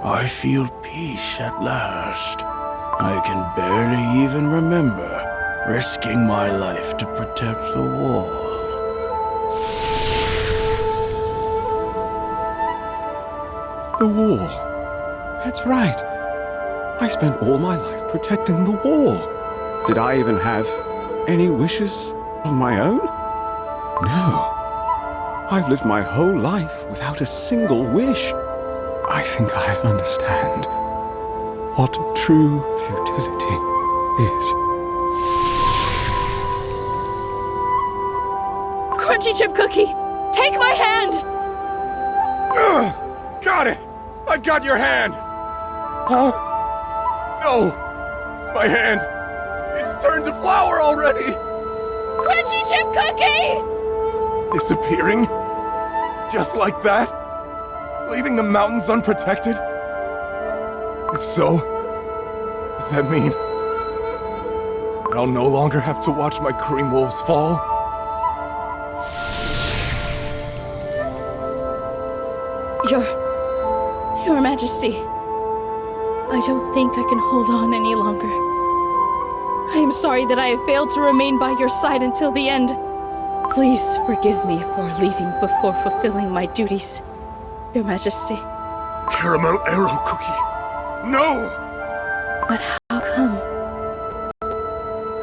I feel peace at last. I can barely even remember risking my life to protect the wall. The wall. That's right. I spent all my life protecting the wall. Did I even have any wishes of my own? No. I've lived my whole life without a single wish. I think I understand what true futility is. Crunchy Chip Cookie, take my hand! Got it! I got your hand! Huh? No! My hand! It's turned to flour already! Crunchy Chip Cookie! Disappearing? Just like that? Leaving the mountains unprotected? If so, does that mean that I'll no longer have to watch my cream wolves fall? Your Majesty, I don't think I can hold on any longer. I am sorry that I have failed to remain by your side until the end. Please forgive me for leaving before fulfilling my duties, Your Majesty. Caramel arrow cookie. No! But how come?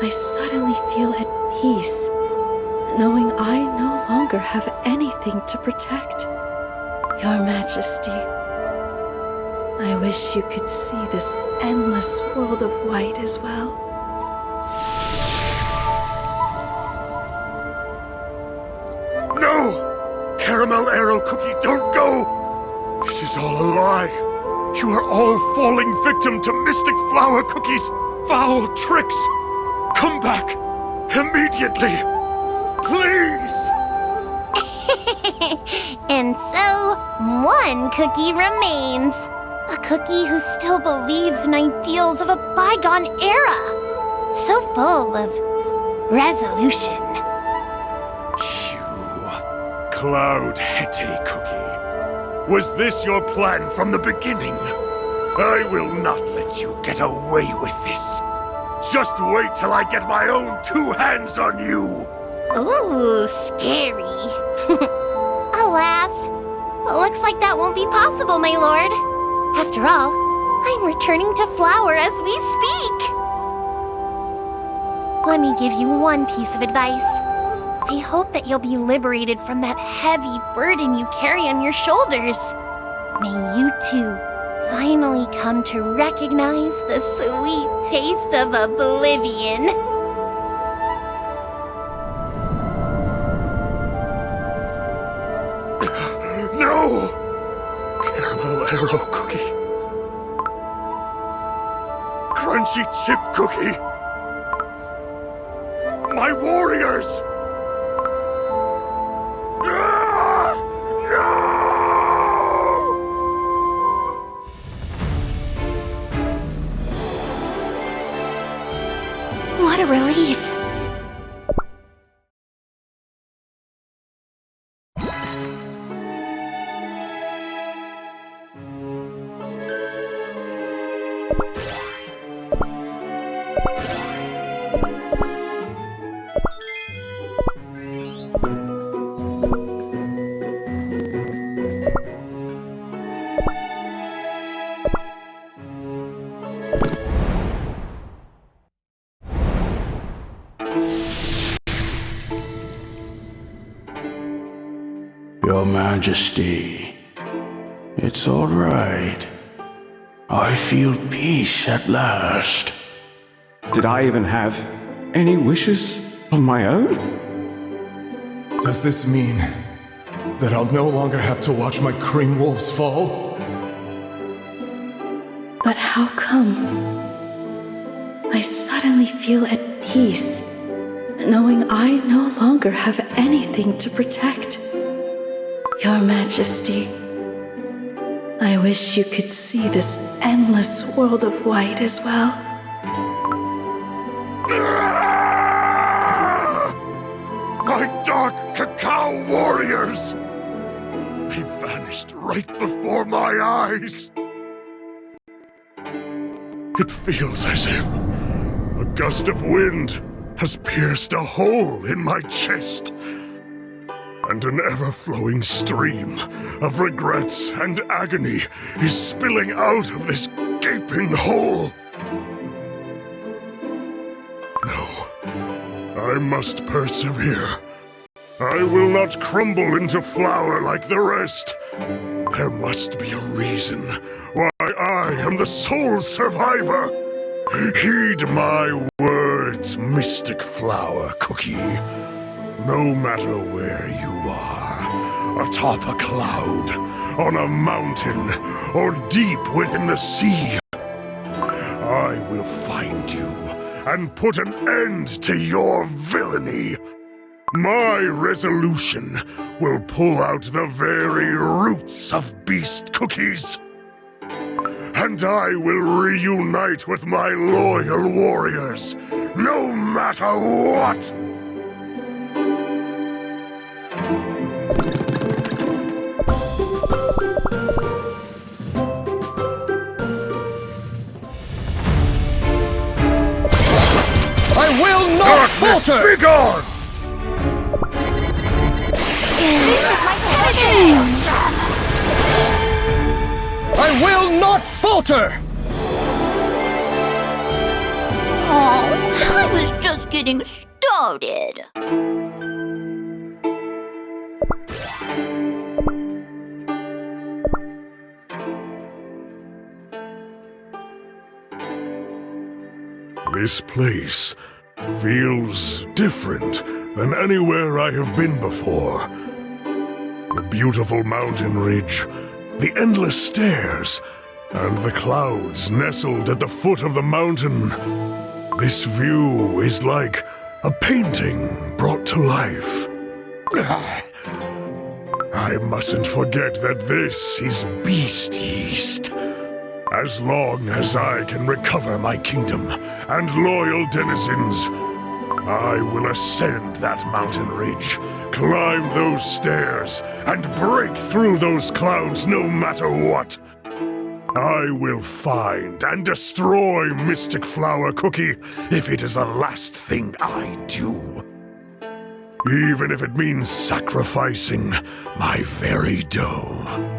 I suddenly feel at peace, knowing I no longer have anything to protect. Your Majesty, I wish you could see this endless world of white as well. No! Caramel arrow cookie, don't go! This is all a lie. You are all falling victim to Mystic Flower Cookie's foul tricks. Come back immediately. Please! And so, one cookie remains. A cookie who still believes in ideals of a bygone era. So full of resolution. Cloud Hete Cookie. Was this your plan from the beginning? I will not let you get away with this. Just wait till I get my own two hands on you. Ooh, scary. Alas, looks like that won't be possible, my lord. After all, I'm returning to Flower as we speak. Let me give you one piece of advice. I hope that you'll be liberated from that heavy burden you carry on your shoulders. May you too finally come to recognize the sweet taste of oblivion. No! Caramel arrow cookie. Crunchy chip cookie. My warriors! What a relief. Your Majesty, it's all right. I feel peace at last. Did I even have any wishes of my own? Does this mean that I'll no longer have to watch my cream wolves fall? But how come? I suddenly feel at peace, knowing I no longer have anything to protect. Your Majesty, I wish you could see this endless world of white as well. My dark cacao warriors! They vanished right before my eyes. It feels as if a gust of wind has pierced a hole in my chest, and an ever-flowing stream of regrets and agony is spilling out of this gaping gaping hole. No, I must persevere. I will not crumble into flour like the rest. There must be a reason why I am the sole survivor. Heed my words, Mystic Flower Cookie. No matter where you are, atop a cloud, on a mountain, or deep within the sea, I will find you and put an end to your villainy. My resolution will pull out the very roots of beast cookies. And I will reunite with my loyal warriors, no matter what! I will not falter! Be gone! I will not falter! Oh, I was just getting started. This place feels different than anywhere I have been before. The beautiful mountain ridge, the endless stairs, and the clouds nestled at the foot of the mountain. This view is like a painting brought to life. I mustn't forget that this is beast yeast. As long as I can recover my kingdom and loyal denizens, I will ascend that mountain ridge, climb those stairs, and break through those clouds no matter what. I will find and destroy Mystic Flower Cookie if it is the last thing I do. Even if it means sacrificing my very dough.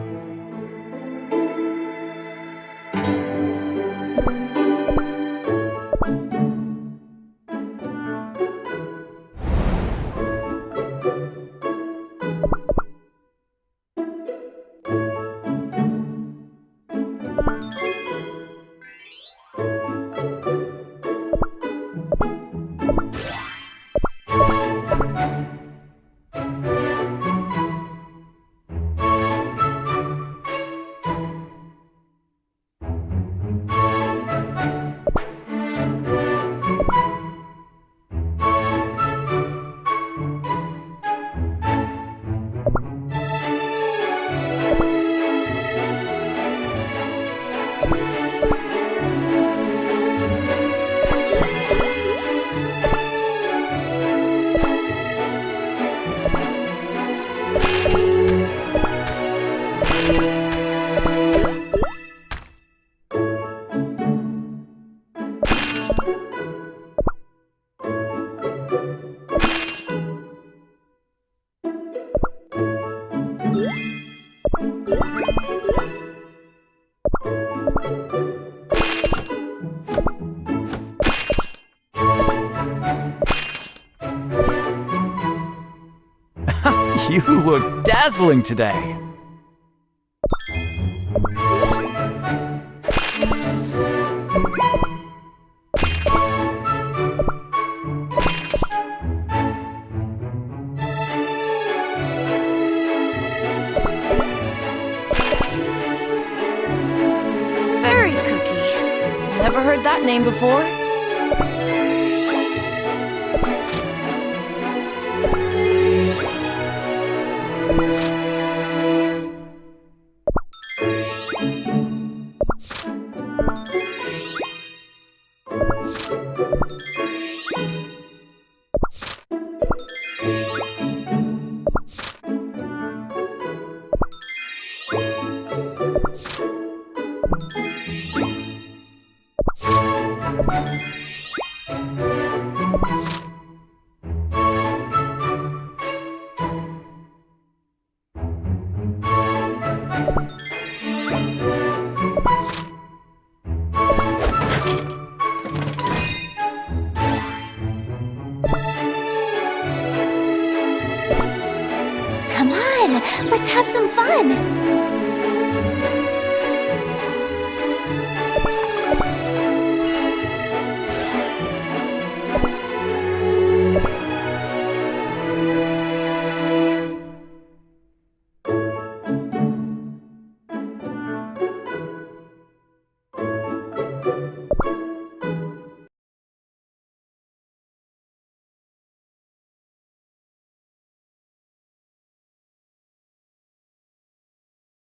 You look dazzling today. Fairy Cookie. Never heard that name before. Come on, let's have some fun.